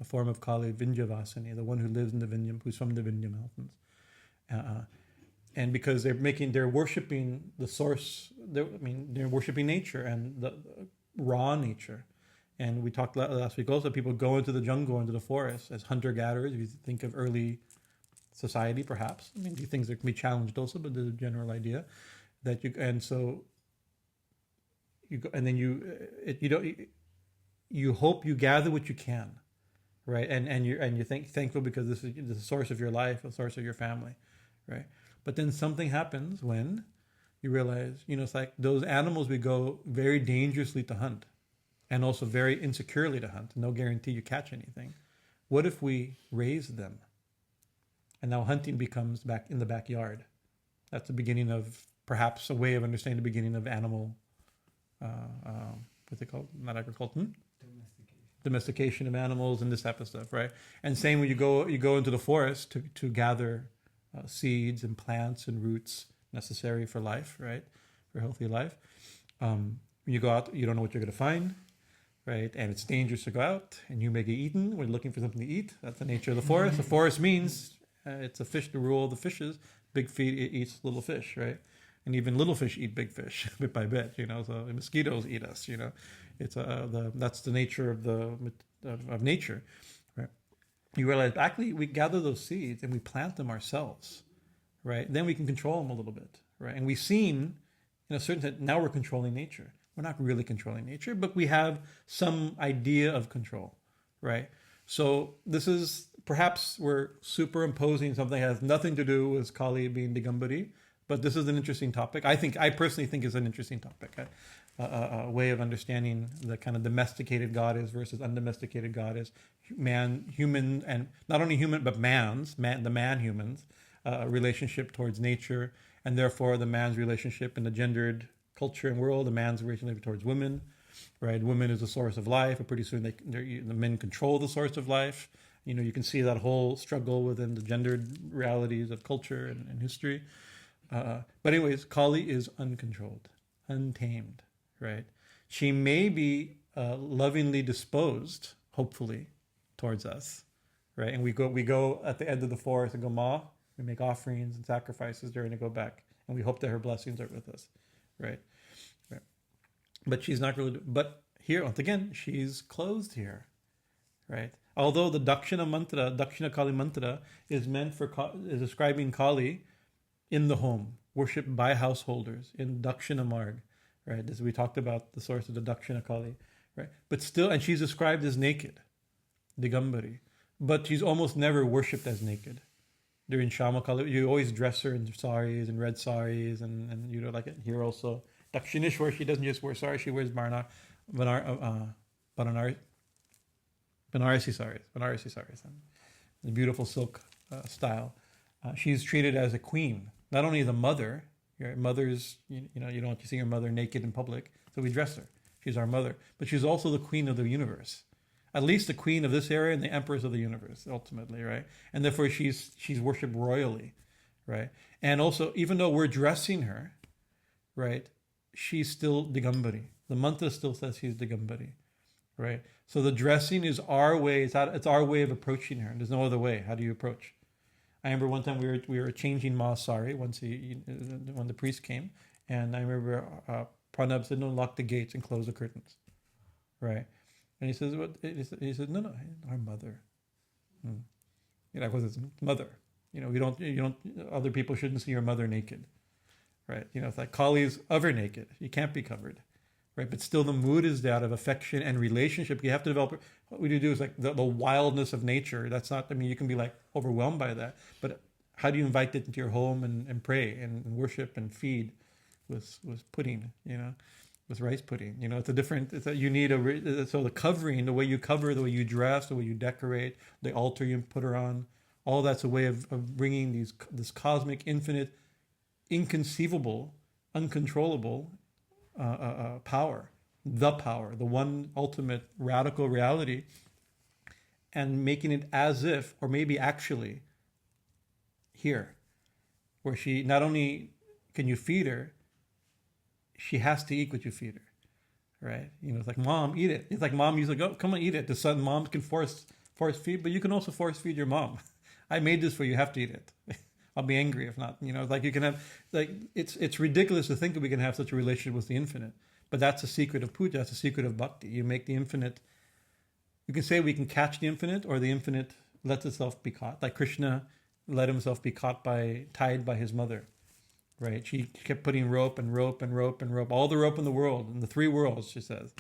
S1: a form of Kali, Vindhyavasini, the one who lives in the Vindhya, who's from the Vindhya mountains. And because they're worshiping the source, they're worshiping nature and the raw nature. And we talked last week also, people go into the jungle, into the forest as hunter-gatherers. If you think of early society, perhaps. These things that can be challenged also, but there's a general idea that you hope you gather what you can, right? And you're thankful because this is the source of your life, the source of your family, right? But then something happens when you realize, it's like those animals we go very dangerously to hunt and also very insecurely to hunt. No guarantee you catch anything. What if we raise them? And now hunting becomes back in the backyard. That's the beginning of perhaps a way of understanding the beginning of animal, what's it called? Not agriculture. Domestication of animals and this type of stuff, right? And same when you go into the forest to gather seeds and plants and roots necessary for life, right? For healthy life. When you go out, you don't know what you're going to find. right? And it's dangerous to go out, and you may get eaten when looking for something to eat. That's the nature of the forest. The forest means it's a fish, the rule of the fishes. Big fish eats little fish, right? And even little fish eat big fish bit by bit, So the mosquitoes eat us, It's that's the nature of nature, right? You realize actually we gather those seeds and we plant them ourselves, right? Then we can control them a little bit, right? And we've seen, in a certain sense, now we're controlling nature. We're not really controlling nature, but we have some idea of control, right? So this is perhaps we're superimposing something that has nothing to do with Kali being Digambari, but this is an interesting topic. I personally think it's an interesting topic. A way of understanding the kind of domesticated goddess versus undomesticated goddess, human, and not only human but the man-humans relationship towards nature, and therefore the man's relationship in the gendered culture and world, the man's relationship towards women, right? Women is the source of life, but pretty soon the men control the source of life. You can see that whole struggle within the gendered realities of culture and history. But anyways, Kali is uncontrolled, untamed, right? She may be lovingly disposed, hopefully, towards us, right? And we go at the end of the forest and go, Ma, we make offerings and sacrifices during to go back, and we hope that her blessings are with us, right? But she's not really. But here, once again, she's closed here, right? Although the Dakshina Kali Mantra, is meant is describing Kali in the home, worshipped by householders in Dakshina Marg, right? As we talked about the source of the Dakshina Kali, right? But still, and she's described as naked, Digambari, but she's almost never worshipped as naked. During Shama Kali, you always dress her in saris and red saris, and like it here also. Dakshineshwar, she doesn't just wear saris, she wears Banarasi saris, the beautiful silk style. She's treated as a queen, not only as a mother. Your mother's, you don't want to see your mother naked in public, so we dress her. She's our mother, but she's also the queen of the universe, at least the queen of this area and the empress of the universe, ultimately, right? And therefore, she's worshipped royally, right? And also, even though we're dressing her, right, she's still Digambari. The mantra still says she's Digambari, right? So the dressing is our way. It's our way of approaching her. There's no other way. How do you approach? I remember one time we were changing Ma's sari when the priest came, and I remember Pranab said, "No, lock the gates and close the curtains," right? And he says, "What?" He said, "No, our mother." That was his mother. You don't. Other people shouldn't see your mother naked, right? It's like Kali's ever naked. You can't be covered, right? But still, the mood is that of affection and relationship. You have to develop. What we do is like the wildness of nature. That's not. You can be like overwhelmed by that, but how do you invite it into your home and pray and worship and feed with pudding? With rice pudding, it's a different. You need so the covering, the way you cover, the way you dress, the way you decorate, the altar you put her on, all that's a way of bringing this cosmic, infinite, inconceivable, uncontrollable power, the one ultimate radical reality, and making it as if, or maybe actually, here, where she not only can you feed her, she has to eat what you feed her, right? It's like, Mom, eat it. It's like mom used to go, come on, eat it. The son, moms can force feed, but you can also force feed your mom. I made this for you. You have to eat it. I'll be angry if not. It's like you can have, like, it's ridiculous to think that we can have such a relationship with the infinite. But that's the secret of puja. That's the secret of bhakti. You make the infinite. You can say we can catch the infinite, or the infinite lets itself be caught. Like Krishna let himself be tied by his mother. Right, she kept putting rope and rope and rope and rope, all the rope in the world, in the three worlds, she says,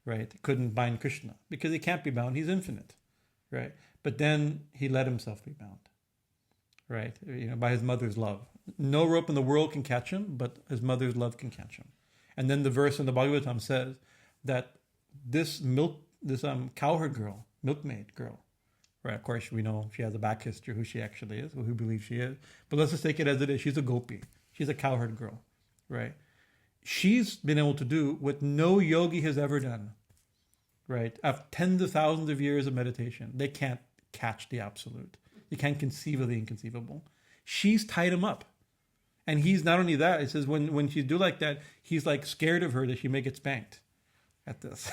S1: right? Couldn't bind Krishna because he can't be bound. He's infinite, right? But then he let himself be bound, right? By his mother's love. No rope in the world can catch him, but his mother's love can catch him. And then the verse in the Bhagavatam says that this cowherd girl, milkmaid girl, right? Of course, we know she has a back history, who she actually is, or who believes she is. But let's just take it as it is. She's a gopi. She's a cowherd girl, right? She's been able to do what no yogi has ever done, right? After tens of thousands of years of meditation, they can't catch the absolute. You can't conceive of the inconceivable. She's tied him up. And he's not only that, it says when she do like that, he's like scared of her that she may get spanked at this,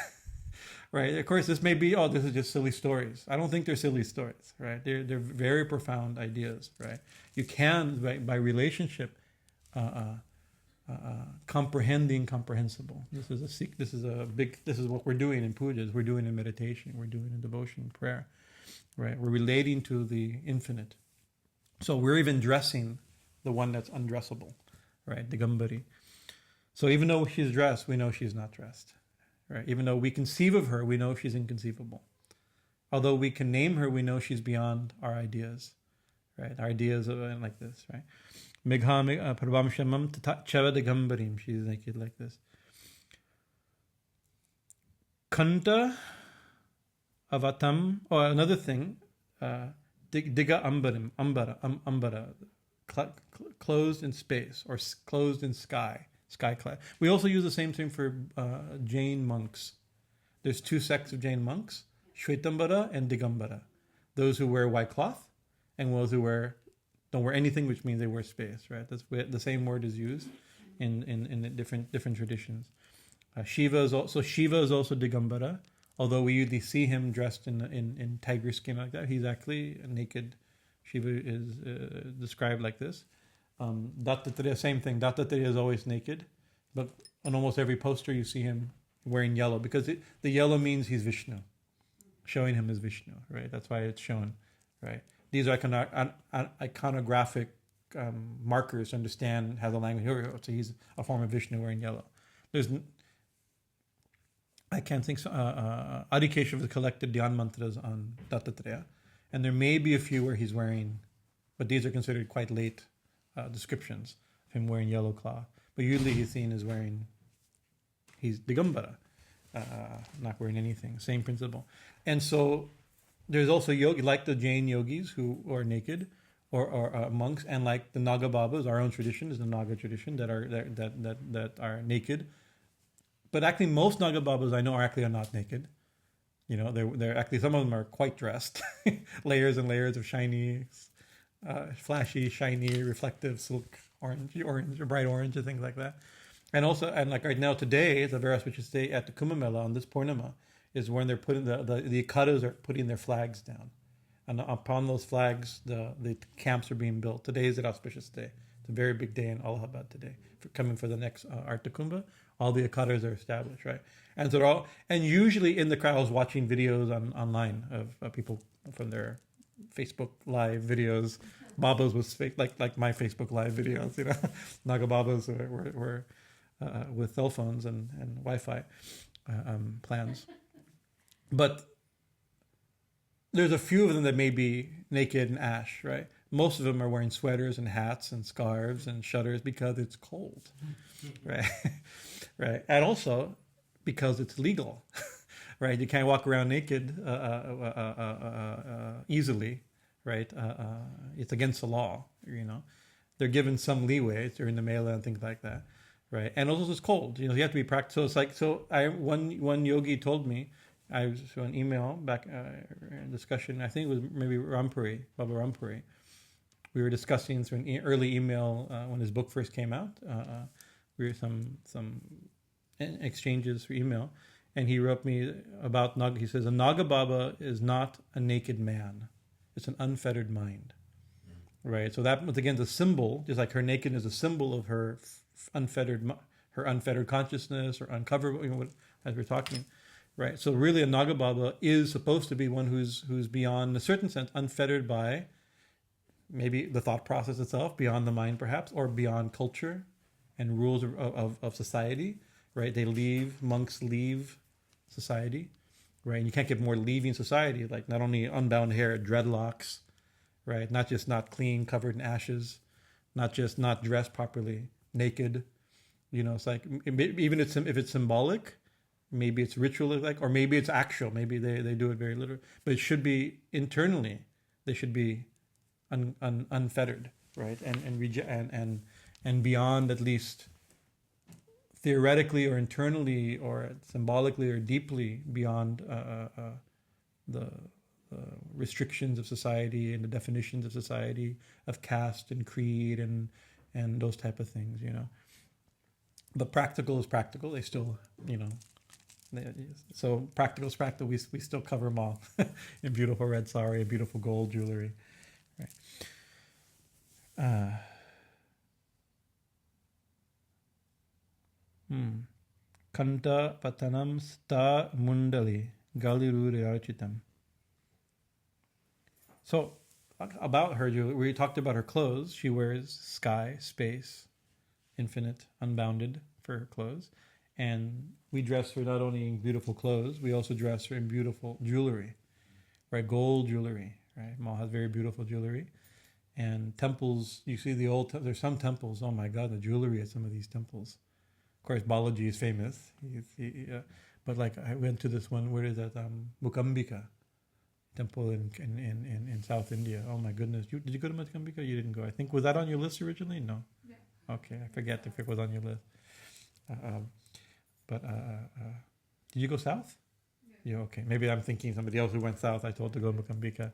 S1: right? Of course, this may be, oh, this is just silly stories. I don't think they're silly stories, right? They're very profound ideas, right? You can, by relationship, comprehend the incomprehensible. This is what we're doing in pujas. We're doing in meditation. We're doing in devotion, prayer, right? We're relating to the infinite. So we're even dressing the one that's undressable, right? The Gambari. So even though she's dressed, we know she's not dressed, right? Even though we conceive of her, we know she's inconceivable. Although we can name her, we know she's beyond our ideas, right? Our ideas of like this, right? Megham Prabhamshamam Chava de Gambarim. She's naked like this. Kanta Avatam. Oh, another thing. Diga Ambarim. Ambara. Closed in space or closed in sky. Sky clad. We also use the same thing for Jain monks. There's two sects of Jain monks, Shvetambara and Digambara. Those who wear white cloth and those who don't wear anything, which means they wear space, right? That's the same word is used in different traditions. Shiva is also Digambara, although we usually see him dressed in tiger skin like that. He's actually naked. Shiva is described like this. Dattatreya, same thing. Dattatreya is always naked, but on almost every poster you see him wearing yellow because the yellow means he's Vishnu, showing him as Vishnu, right? That's why it's shown, right? These are iconographic markers to understand how the language. So he's a form of Vishnu wearing yellow. I can't think. Adi Keshav has collected Dhyan mantras on Dattatreya, and there may be a few where he's wearing, but these are considered quite late descriptions of him wearing yellow cloth. But usually he's seen as he's Digambara, not wearing anything. Same principle. And so there's also yogi, like the Jain yogis who are naked, or monks, and like the Naga Babas. Our own tradition is the Naga tradition that are naked. But actually, most Naga Babas I know are not naked. You know, they're actually, some of them are quite dressed, layers and layers of shiny, flashy, shiny, reflective silk, orange, or bright orange, and things like that. And also, and like right now, today is a very auspicious day at the Kumbh Mela on this Purnima, is when they're putting the Ikadas are putting their flags down, and upon those flags, the camps are being built. Today is an auspicious day. It's a very big day in Allahabad today, coming for the next Arta Kumbha. All the Ikadas are established, right? And so usually in the crowd, I was watching videos online of people from their Facebook Live videos. Babas was fake, like my Facebook Live videos, you know. Naga Babas were with cell phones and Wi-Fi plans. But there's a few of them that may be naked and ash, right? Most of them are wearing sweaters and hats and scarves and shutters because it's cold, right? Right, and also because it's legal, right? You can't walk around naked easily, right? It's against the law, you know. They're given some leeway during the Mela and things like that, right? And also it's cold, you know. You have to be practical. So it's like one yogi told me, I was on an email back discussion. I think it was maybe Rampuri, Baba Rampuri. We were discussing through an early email when his book first came out. We were some exchanges through email, and he wrote me about Naga. He says a Naga Baba is not a naked man; it's an unfettered mind, right? So that was again the symbol, just like her nakedness is a symbol of her unfettered consciousness or uncovered. You know, as we're talking, right? So really, a Naga Baba is supposed to be one who's beyond, in a certain sense, unfettered by maybe the thought process itself, beyond the mind perhaps, or beyond culture and rules of society, right? Monks leave society, right? And you can't get more leaving society, like not only unbound hair, dreadlocks, right? Not clean, covered in ashes, not just not dressed properly, naked, you know, it's like, even if it's symbolic, maybe it's ritualistic, or maybe it's actual, maybe they do it very literally, but it should be internally, they should be unfettered, right? And beyond, at least theoretically or internally or symbolically or deeply beyond the restrictions of society and the definitions of society, of caste and creed and those type of things, you know. But practical is practical. They still, you know, So practical is practical. We still cover them all in beautiful red sari, beautiful gold jewelry. Right. Kanta patanam sta mundali galiruri architam. So about her jewelry, we talked about her clothes. She wears sky, space, infinite, unbounded for her clothes. And we dress her not only in beautiful clothes, we also dress her in beautiful jewelry, right? Gold jewelry, right? Ma has very beautiful jewelry. And temples, you see there's some temples, oh my God, the jewelry at some of these temples. Of course, Balaji is famous. But like I went to this one, where is that? Mukambika temple in South India. Oh my goodness. Did you go to Mukambika? You didn't go. I think, was that on your list originally? No.
S2: Yeah.
S1: Okay, I forget if it was on your list. Did you go south? Yeah. Okay. Maybe I'm thinking somebody else who went south. I told to go to Mukambika.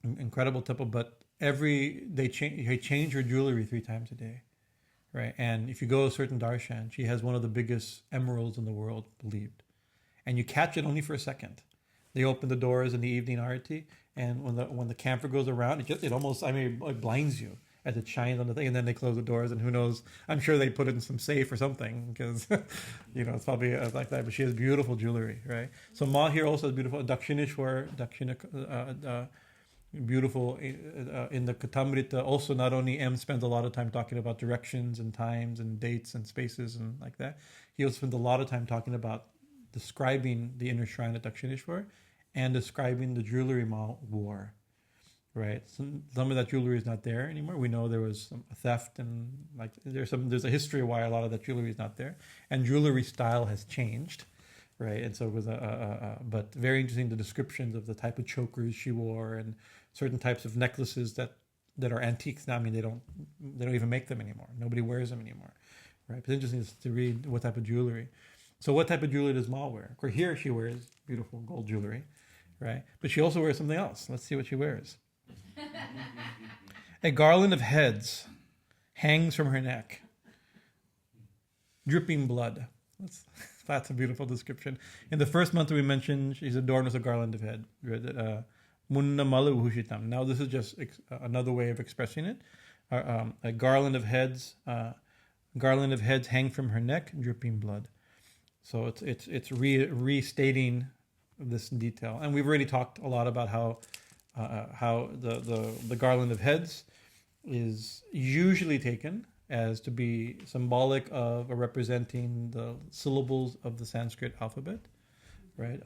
S1: Incredible temple, but they change her jewelry 3 times a day, right? And if you go to a certain darshan, she has one of the biggest emeralds in the world, believed, and you catch it only for a second. They open the doors in the evening arati, and when the camphor goes around, it almost, it blinds you as it shines on the thing, and then they close the doors, and who knows? I'm sure they put it in some safe or something, because it's probably like that. But she has beautiful jewelry, right? So Ma here also has beautiful Dakshina beautiful in the Katamrita. Also, not only M spends a lot of time talking about directions and times and dates and spaces and like that, he also spends a lot of time talking about describing the inner shrine at Dakshineshwar and describing the jewelry Ma wore, right? Some of that jewelry is not there anymore. We know there was some theft, and like there's a history of why a lot of that jewelry is not there, and jewelry style has changed, right? And so it was but very interesting, the descriptions of the type of chokers she wore and certain types of necklaces that are antiques now. They don't even make them anymore. Nobody wears them anymore, right? But it's interesting to read what type of jewelry. So what type of jewelry does Ma wear? Of course, here she wears beautiful gold jewelry, right? But she also wears something else. Let's see what she wears. A garland of heads hangs from her neck, dripping blood. That's a beautiful description. In the first mantra we mentioned, she's adorned with a garland of head. Munna malu bhushitam. Now this is just another way of expressing it. A garland of heads hang from her neck, dripping blood. So it's restating this detail, and we've already talked a lot about how the garland of heads is usually taken as to be symbolic of or representing the syllables of the Sanskrit alphabet, right?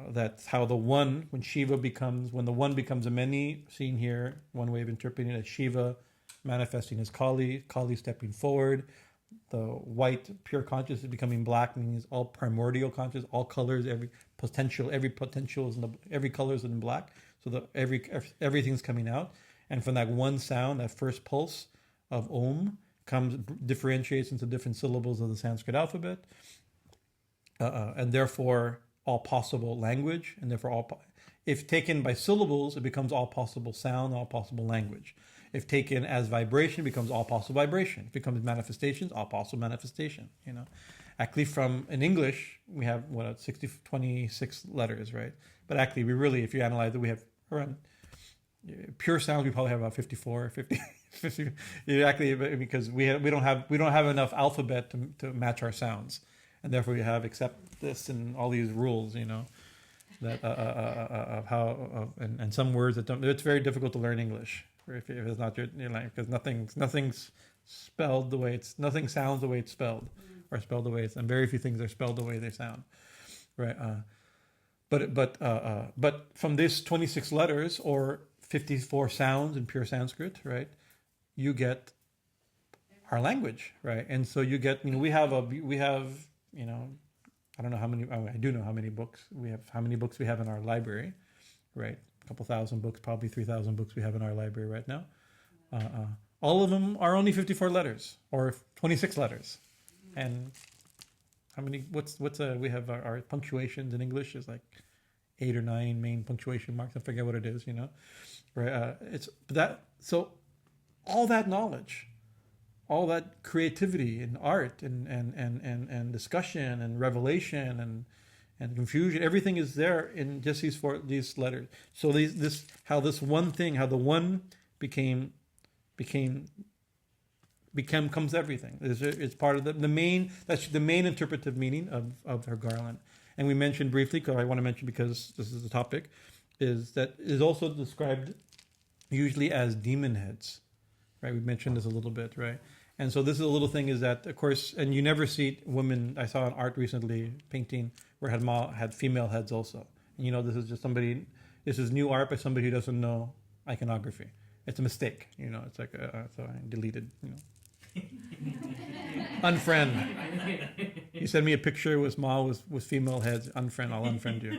S1: That's how when the one becomes a many, seen here, one way of interpreting it as Shiva manifesting as Kali stepping forward. The white pure conscious is becoming black, meaning it's all primordial conscious, all colors, every potential is every color is in black. So everything's coming out, and from that one sound, that first pulse of Om differentiates into different syllables of the Sanskrit alphabet, and therefore all possible language, and therefore if taken by syllables, it becomes all possible sound, all possible language. If taken as vibration, it becomes all possible vibration. If it becomes manifestations, all possible manifestation. Actually, in English, we have 26 letters, right? But actually, if you analyze it, we have around pure sounds. We probably have about 54, 50. Actually, because we don't have enough alphabet to match our sounds, and therefore we have except this and all these rules, that of how and some words that don't. It's very difficult to learn English if it's not your language, because nothing's spelled the way nothing sounds the way it's spelled, or spelled the way it's, and very few things are spelled the way they sound, right? But from this 26 letters or 54 sounds in pure Sanskrit, right, you get our language, right? And so you get, we have I don't know how many, I do know how many books we have, in our library, right? A couple thousand books, probably 3,000 books we have in our library right now. All of them are only 54 letters or 26 letters. And how many, we have our punctuations in English is like 8 or 9 main punctuation marks. I forget what it is, right? So all that knowledge all that creativity and art and discussion and revelation and confusion, everything is there in just these letters. So how the one becomes everything. It's part of the main. That's the main interpretive meaning of her garland. And we mentioned briefly, because I want to mention because this is the topic, is that is also described usually as demon heads, right? We mentioned this a little bit, right? And so this is a little thing is that, of course, and you never see women. I saw an art recently painting where it had female heads also. And, this is just somebody. This is new art by somebody who doesn't know iconography. It's a mistake. It's like so I deleted. Unfriend. You send me a picture with with female heads. Unfriend. I'll unfriend you.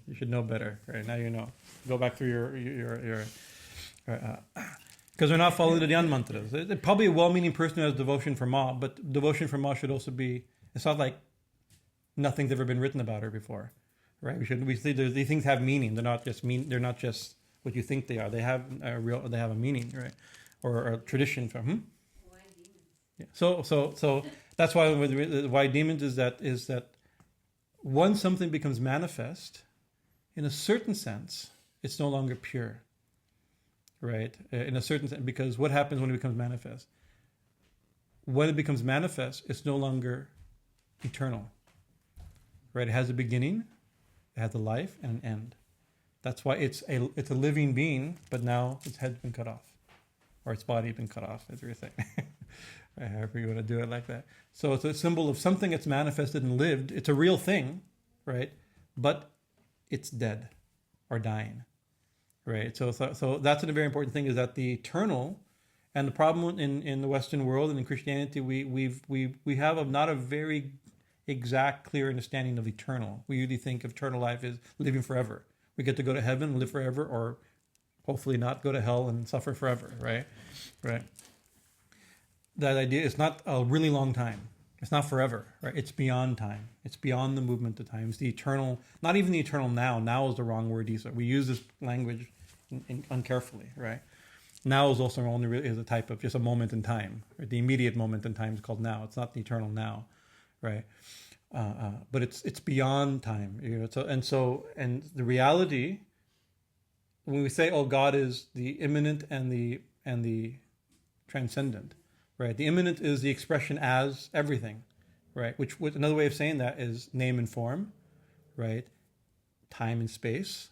S1: You should know better, right? Now you know. Go back through your because we're not following the Dhyan mantras. Probably a well-meaning person who has devotion for Ma, but devotion for Ma should also be. It's not like nothing's ever been written about her before, right? We see these things have meaning. They're not just They're not just what you think they are. They have They have a meaning, right? Or a tradition from.
S2: Why demons?
S1: Yeah. So that's why demons is that once something becomes manifest, in a certain sense, it's no longer pure. Right, in a certain sense, because what happens when it becomes manifest? When it becomes manifest, it's no longer eternal. Right, it has a beginning, it has a life and an end. That's why it's a living being, but now its head's been cut off, or its body been cut off, as you're saying. However you want to do it like that. So it's a symbol of something that's manifested and lived. It's a real thing, right? But it's dead or dying. Right, so that's a very important thing, is that the eternal, and the problem in the Western world and in Christianity, we have not a very exact, clear understanding of eternal. We usually think of eternal life as living forever. We get to go to heaven, live forever, or hopefully not go to hell and suffer forever. Right. That idea is not a really long time. It's not forever, right? It's beyond time. It's beyond the movement of time. It's the eternal, not even the eternal now. Now is the wrong word. We use this language uncarefully, right? Now is also only is a type of just a moment in time. Right? The immediate moment in time is called now. It's not the eternal now, right? But it's beyond time. And the reality, when we say, "Oh, God is the immanent and the transcendent," right? The immanent is the expression as everything, right? Which another way of saying that is name and form, right? Time and space.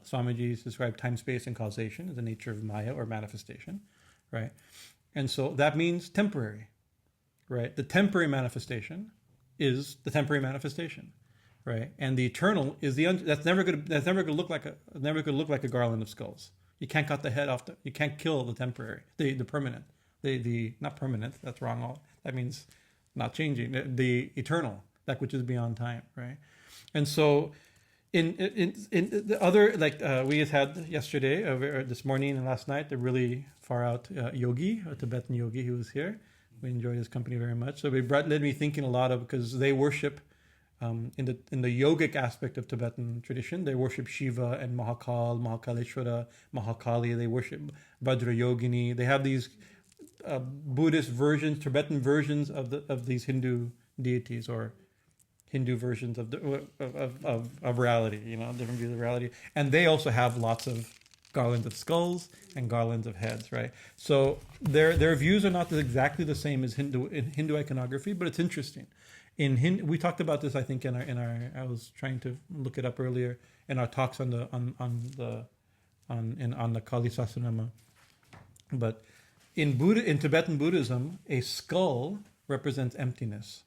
S1: Swamiji's described time, space, and causation as the nature of Maya or manifestation, right? And so that means temporary, right? The temporary manifestation is the temporary manifestation, right? And the eternal is that's never going to look like a garland of skulls. You can't cut the head off. You can't kill the temporary, the permanent. The not permanent, that's wrong. That means not changing. The eternal, that which is beyond time, right? And so, in the other, we had yesterday, this morning and last night, a really far out yogi, a Tibetan yogi who was here. We enjoyed his company very much. So it led me thinking a lot of, because they worship in the yogic aspect of Tibetan tradition, they worship Shiva and Mahakal, Mahakaleshwara, Mahakali. They worship Vajrayogini. They have these Buddhist versions, Tibetan versions of these Hindu deities, or Hindu versions of reality. Different views of reality, and they also have lots of garlands of skulls and garlands of heads. Right. So their views are not exactly the same as Hindu iconography, but it's interesting. We talked about this, I think, in our. I was trying to look it up earlier in our talks on the Kali Sahasranama, but. In Tibetan Buddhism, a skull represents emptiness,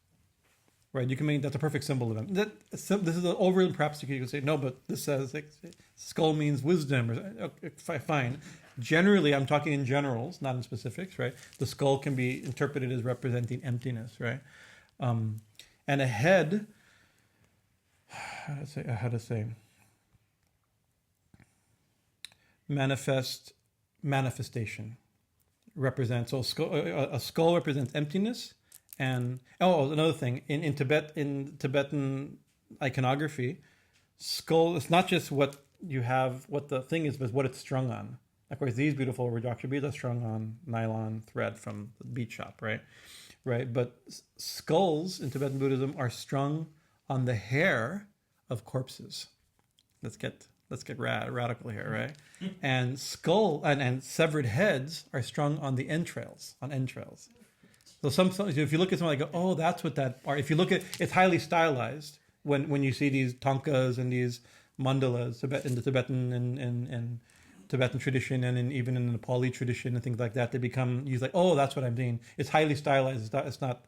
S1: right? You can mean that's a perfect symbol of them. This is an overall. Perhaps you could say no, but this says skull means wisdom. Okay, fine. Generally, I'm talking in generals, not in specifics, right? The skull can be interpreted as representing emptiness, right? And a head. How to say? Manifestation. Represents a skull represents emptiness, and another thing in Tibetan iconography, skull is not just what you have, what the thing is, but what it's strung on. Of course, these beautiful Rudraksha beads are strung on nylon thread from the bead shop, right? Right. But skulls in Tibetan Buddhism are strung on the hair of corpses. Let's get radical here, right? And and severed heads are strung on the entrails, So if you look at something like, oh, that's what that are. If you look at, it's highly stylized when you see these tankas and these mandalas in the Tibetan and Tibetan tradition and even in the Nepali tradition and things like that. They become, you're like, oh, that's what I'm doing. It's highly stylized. It's not.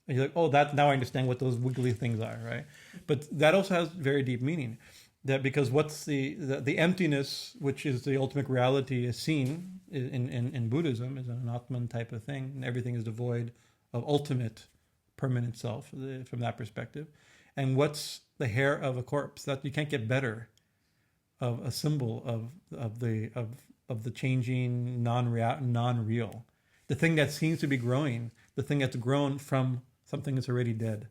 S1: You're like, oh, that now I understand what those wiggly things are, right? But that also has very deep meaning. That because what's the emptiness, which is the ultimate reality, is seen in Buddhism is an Atman type of thing, and everything is devoid of ultimate permanent self from that perspective. And what's the hair of a corpse? That you can't get better of a symbol of the changing non-real, the thing that seems to be growing, the thing that's grown from something that's already dead.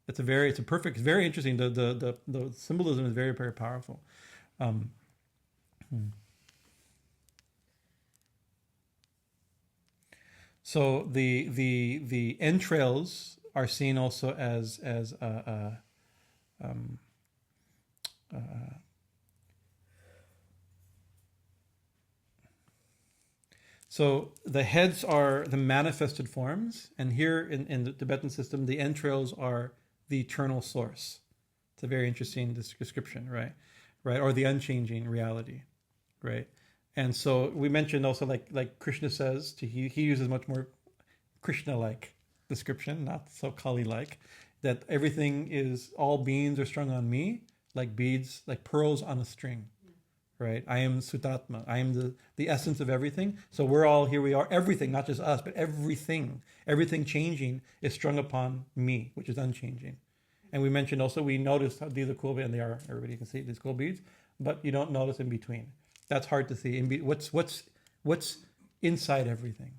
S1: It's very interesting. The symbolism is very, very powerful. So the entrails are seen also as so the heads are the manifested forms, and here in the Tibetan system, the entrails are the eternal source. It's a very interesting description, right? Or the unchanging reality, right? And so we mentioned also, like Krishna says, he uses much more Krishna-like description, not so Kali-like, that everything all beings are strung on me like beads, like pearls on a string, right? I am Sutatma. I am the essence of everything. So here we are, everything, not just us, but everything changing is strung upon me, which is unchanging. And we mentioned also, we noticed how these are cool, and everybody can see these cool beads, but you don't notice in between. That's hard to see. What's inside everything?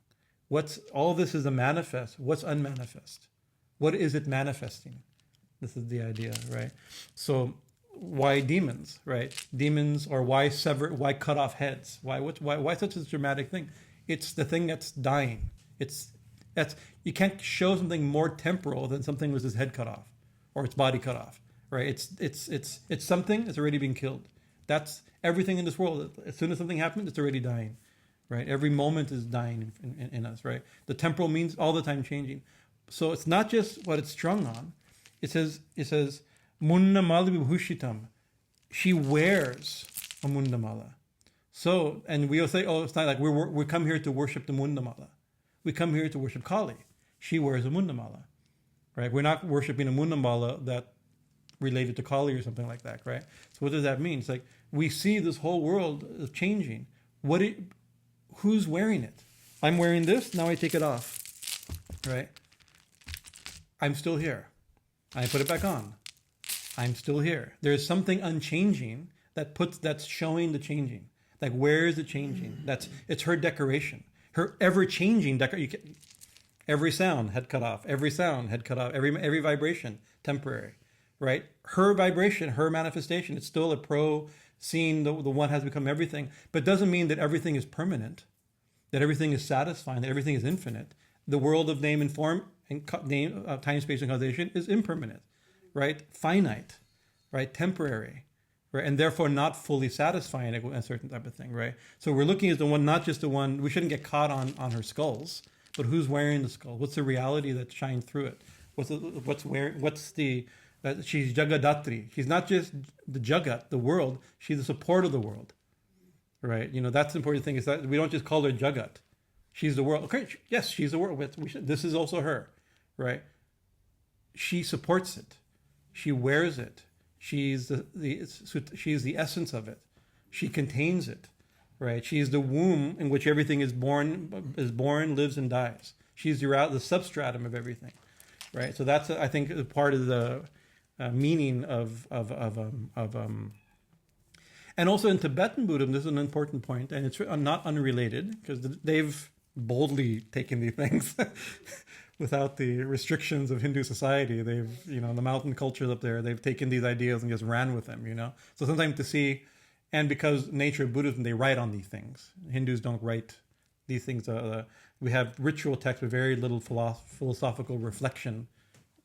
S1: All this is a manifest. What's unmanifest? What is it manifesting? This is the idea, right? So why demons, right? Demons, or why cut off heads? Why such a dramatic thing? It's the thing that's dying. You can't show something more temporal than something with its head cut off or its body cut off, right? It's something that's already been killed. That's everything in this world. As soon as something happens, it's already dying, right? Every moment is dying in us, right? The temporal means all the time changing. So it's not just what it's strung on. It says Mundamala Vibhushitam. She wears a Mundamala. So, and we'll say, oh, it's not like we come here to worship the Mundamala. We come here to worship Kali. She wears a Mundamala, right? We're not worshiping a Mundamala that related to Kali or something like that, right? So what does that mean? It's like we see this whole world is changing. Who's wearing it? I'm wearing this, now I take it off, right? I'm still here. I put it back on. I'm still here. There's something unchanging that's showing the changing. Like, where is it changing? It's her decoration. Her ever-changing decoration. Every sound, head cut off. Every sound, head cut off. Every vibration, temporary, right? Her vibration, her manifestation, it's still seeing the one has become everything. But it doesn't mean that everything is permanent, that everything is satisfying, that everything is infinite. The world of name and form and time, space, and causation is impermanent, right? Finite, right? Temporary, right? And therefore not fully satisfying a certain type of thing, right? So we're looking at the one, not just the one. We shouldn't get caught on her skulls, but who's wearing the skull? What's the reality that shines through it? She's Jagadatri. She's not just the Jagat, the world. She's the support of the world, right? That's the important thing, is that we don't just call her Jagat. She's the world. Okay, yes, she's the world. This is also her, right? She supports it. She wears it. She's she's the essence of it. She contains it, right? She's the womb in which everything is born, lives, and dies. She's the substratum of everything, right? So that's, I think, part of the meaning of and also in Tibetan Buddhism, this is an important point, and it's not unrelated, because they've boldly taken these things without the restrictions of Hindu society. They've, the mountain cultures up there, they've taken these ideas and just ran with them, So sometimes to see And because nature of Buddhism, they write on these things. Hindus don't write these things. We have ritual texts with very little philosophical reflection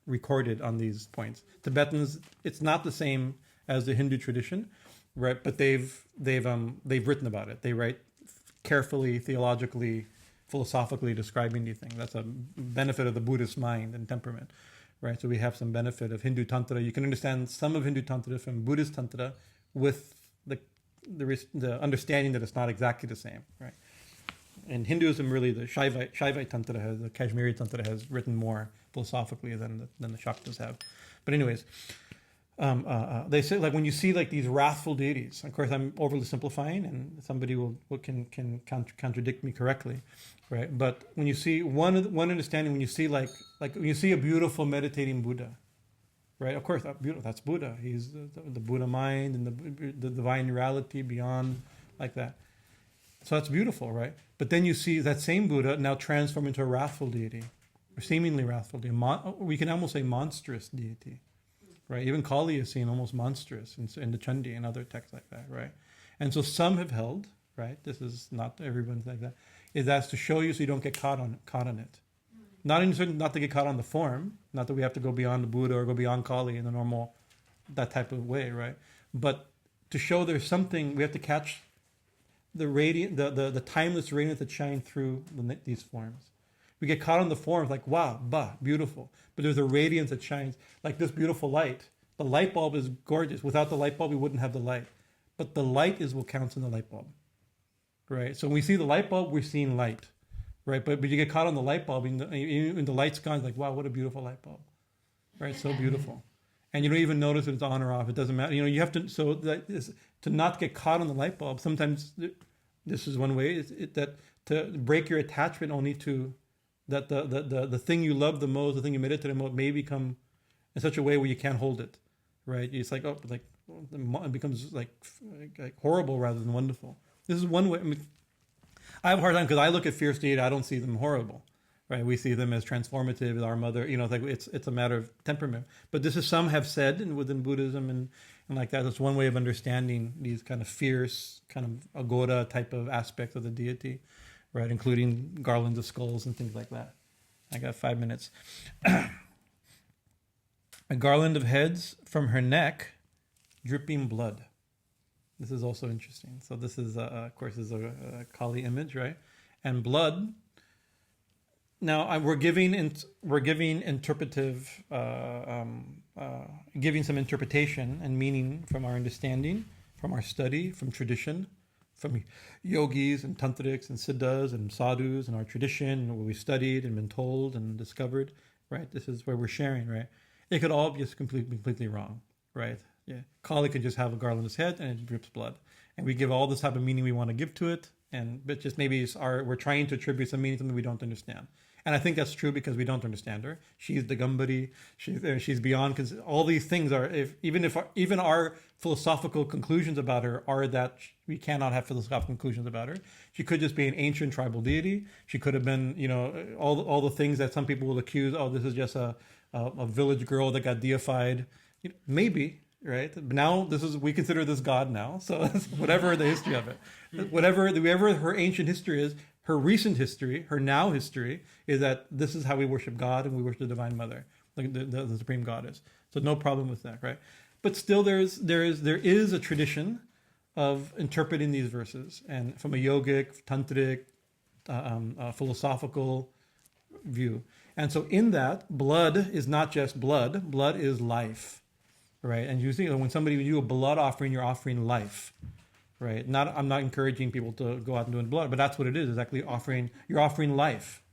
S1: recorded on these points. Tibetans, it's not the same as the Hindu tradition, right? But they've written about it. They write carefully, theologically, philosophically describing these things. That's a benefit of the Buddhist mind and temperament, right? So we have some benefit of Hindu Tantra. You can understand some of Hindu Tantra from Buddhist Tantra with the understanding that it's not exactly the same, right? In Hinduism, really, the Shaivite Tantra the Kashmiri Tantra has written more philosophically than the Shaktas have. But anyways, they say, like, when you see like these wrathful deities, of course I'm overly simplifying, and somebody can contradict me correctly, right? But when you see one understanding, when you see like when you see a beautiful meditating Buddha, right? Of course, that's Buddha. He's the Buddha mind and the divine reality beyond, like that. So that's beautiful, right? But then you see that same Buddha now transform into a wrathful deity, or seemingly wrathful deity. We can almost say monstrous deity, right? Even Kali is seen almost monstrous in the Chandi and other texts like that, right? And so some have held, right? This is not everyone's like that. Is that's to show you so you don't get caught on it. Not to get caught on the form. Not that we have to go beyond the Buddha or go beyond Kali in the normal, that type of way, right? But to show there's something, we have to catch the radiant, the timeless radiance that shines through these forms. We get caught on the forms like, wow, beautiful. But there's a radiance that shines, like this beautiful light. The light bulb is gorgeous. Without the light bulb, we wouldn't have the light. But the light is what counts in the light bulb, right? So when we see the light bulb, we're seeing light, right? But you get caught on the light bulb, and the light's gone, it's like, wow, what a beautiful light bulb, right? So beautiful. And you don't even notice if it's on or off. It doesn't matter. You have to, so that is, to not get caught on the light bulb, sometimes this is one way, that to break your attachment only to that the thing you love the most, the thing you meditate the most, may become in such a way where you can't hold it, right? It's like, it becomes like horrible rather than wonderful. This is one way. I mean, I have a hard time because I look at fierce deity, I don't see them horrible, right? We see them as transformative, as our mother. It's a matter of temperament. But this is, some have said, and within Buddhism and like that, that's one way of understanding these kind of fierce, kind of agora type of aspects of the deity, right? Including garlands of skulls and things like that. I got 5 minutes. A garland of heads from her neck, dripping blood. This is also interesting. So this is, of course, is a Kali image, right? And blood. Now we're giving interpretive, giving some interpretation and meaning from our understanding, from our study, from tradition, from yogis and tantrics and siddhas and sadhus and our tradition and what we studied and been told and discovered, right? This is where we're sharing, right? It could all be just completely wrong, right? Yeah, Kali could just have a garland on his head and it drips blood, and we give all this type of meaning we want to give to it, but just maybe we're trying to attribute some meaning to something we don't understand. And I think that's true because we don't understand her. She's the Gambari. She's beyond, because all these things are, even our philosophical conclusions about her are that we cannot have philosophical conclusions about her. She could just be an ancient tribal deity. She could have been, all the things that some people will accuse. Oh, this is just a village girl that got deified. Maybe, right? But now we consider this God now. So whatever the history of it, whatever her ancient history is. Her recent history, her now history, is that this is how we worship God and we worship the Divine Mother, the Supreme Goddess. So no problem with that, right? But still, there is a tradition of interpreting these verses, and from a yogic, tantric, philosophical view. And so in that, blood is not just blood. Blood is life, right? And you see, when you do a blood offering, you're offering life. Right. I'm not encouraging people to go out and do blood, but that's what it is. It's actually you're offering life.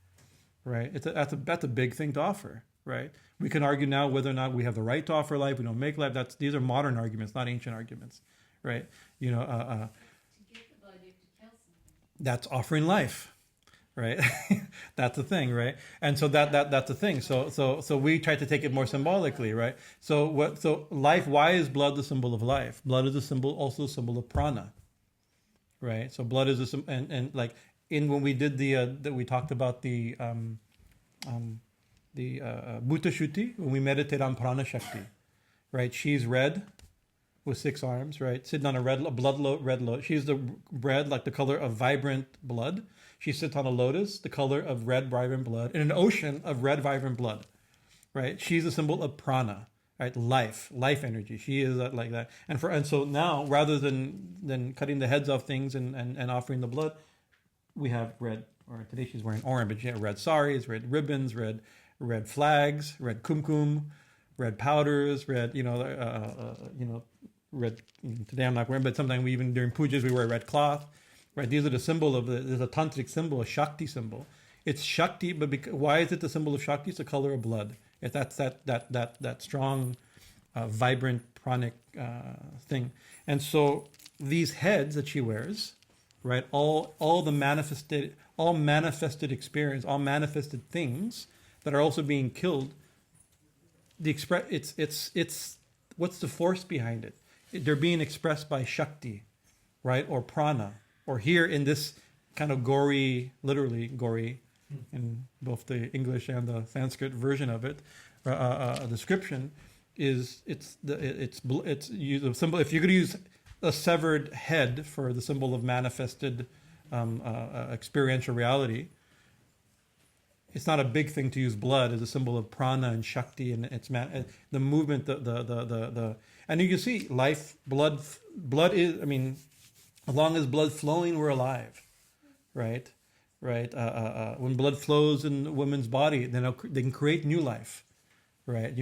S1: Right. That's a big thing to offer. Right. We can argue now whether or not we have the right to offer life. We don't make life. These are modern arguments, not ancient arguments. Right. To get the blood, you have to kill something. That's offering life. Right. That's the thing. Right. And so that's the thing. So we try to take it more symbolically. Right. So life. Why is blood the symbol of life? Blood is also a symbol of prana. Right. So blood is and like when we did we talked about the Bhuta Shuddhi, when we meditate on prana shakti. Right. She's red. with 6 arms, right? Sitting on a red lotus. She's the red, like the color of vibrant blood. She sits on a lotus, the color of red, vibrant blood, in an ocean of red, vibrant blood, right? She's a symbol of prana, right? Life energy. She is like that. And so now, rather than cutting the heads off things and offering the blood, we have red. Or today she's wearing orange, but she had red saris, red ribbons, red flags, red kumkum, red powders, red, red. Today I'm not wearing, but sometimes we even during pujas we wear red cloth, right? These are the symbol of there's a tantric symbol, a Shakti symbol. It's Shakti, but why is it the symbol of Shakti? It's the color of blood. That's that strong, vibrant pranic thing. And so these heads that she wears, right? All manifested experience, all manifested things that are also being killed. It's what's the force behind it? They're being expressed by Shakti, right? Or prana, or here in this kind of gory, literally gory, in both the English and the Sanskrit version of it, description is it's a symbol. If you're going to use a severed head for the symbol of manifested experiential reality, it's not a big thing to use blood as a symbol of prana and Shakti, and it's the movement, the and you can see life, blood is. I mean, as long as blood flowing, we're alive, right? When blood flows in a woman's body, then they can create new life, right?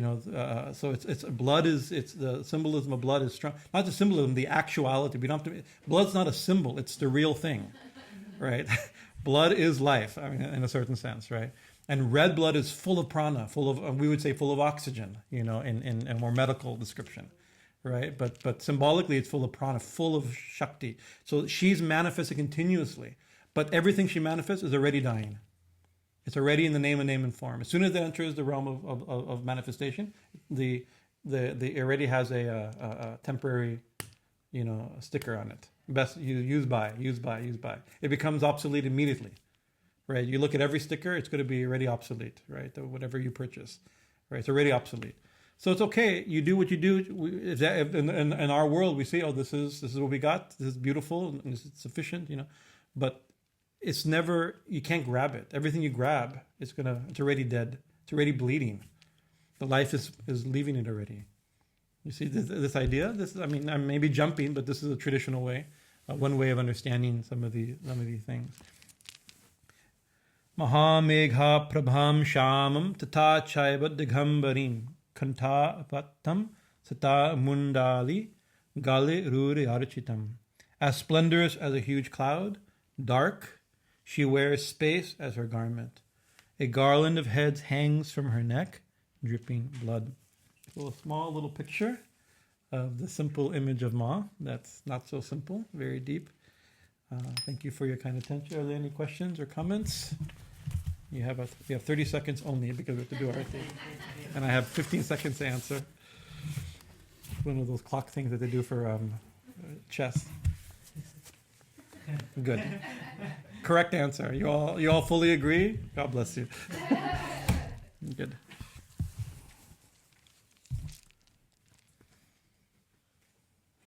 S1: So it's blood is the symbolism of blood is strong. Not the symbolism, the actuality. We don't have to. Blood's not a symbol; it's the real thing, right? Blood is life, I mean, in a certain sense, right? And red blood is full of prana, full of, we would say, full of oxygen, in a more medical description, right? But symbolically, it's full of prana, full of Shakti. So she's manifesting continuously, but everything she manifests is already dying. It's already in the name and form. As soon as it enters the realm of manifestation, the already has a temporary, sticker on it. Best use by. It becomes obsolete immediately, right? You look at every sticker, it's going to be already obsolete, right? Whatever you purchase, right? It's already obsolete. So it's okay. You do what you do. In our world, we say, oh, this is what we got. This is beautiful and this is sufficient, But it's never. You can't grab it. Everything you grab, it's already dead. It's already bleeding. The life is leaving it already. You see this idea? I may be jumping, but this is a traditional way, one way of understanding some of these things. Mahamegha prabham shamam tata chaiva digambarim kanta pattam sata mundali gali ruri architam. As splendorous as a huge cloud, dark, she wears space as her garment. A garland of heads hangs from her neck, dripping blood. So a small little picture of the simple image of Ma. That's not so simple, very deep. Thank you for your kind attention. Are there any questions or comments? You have 30 seconds only because we have to do our thing. And I have 15 seconds to answer. One of those clock things that they do for chess. Good. Correct answer. You all fully agree? God bless you. Good.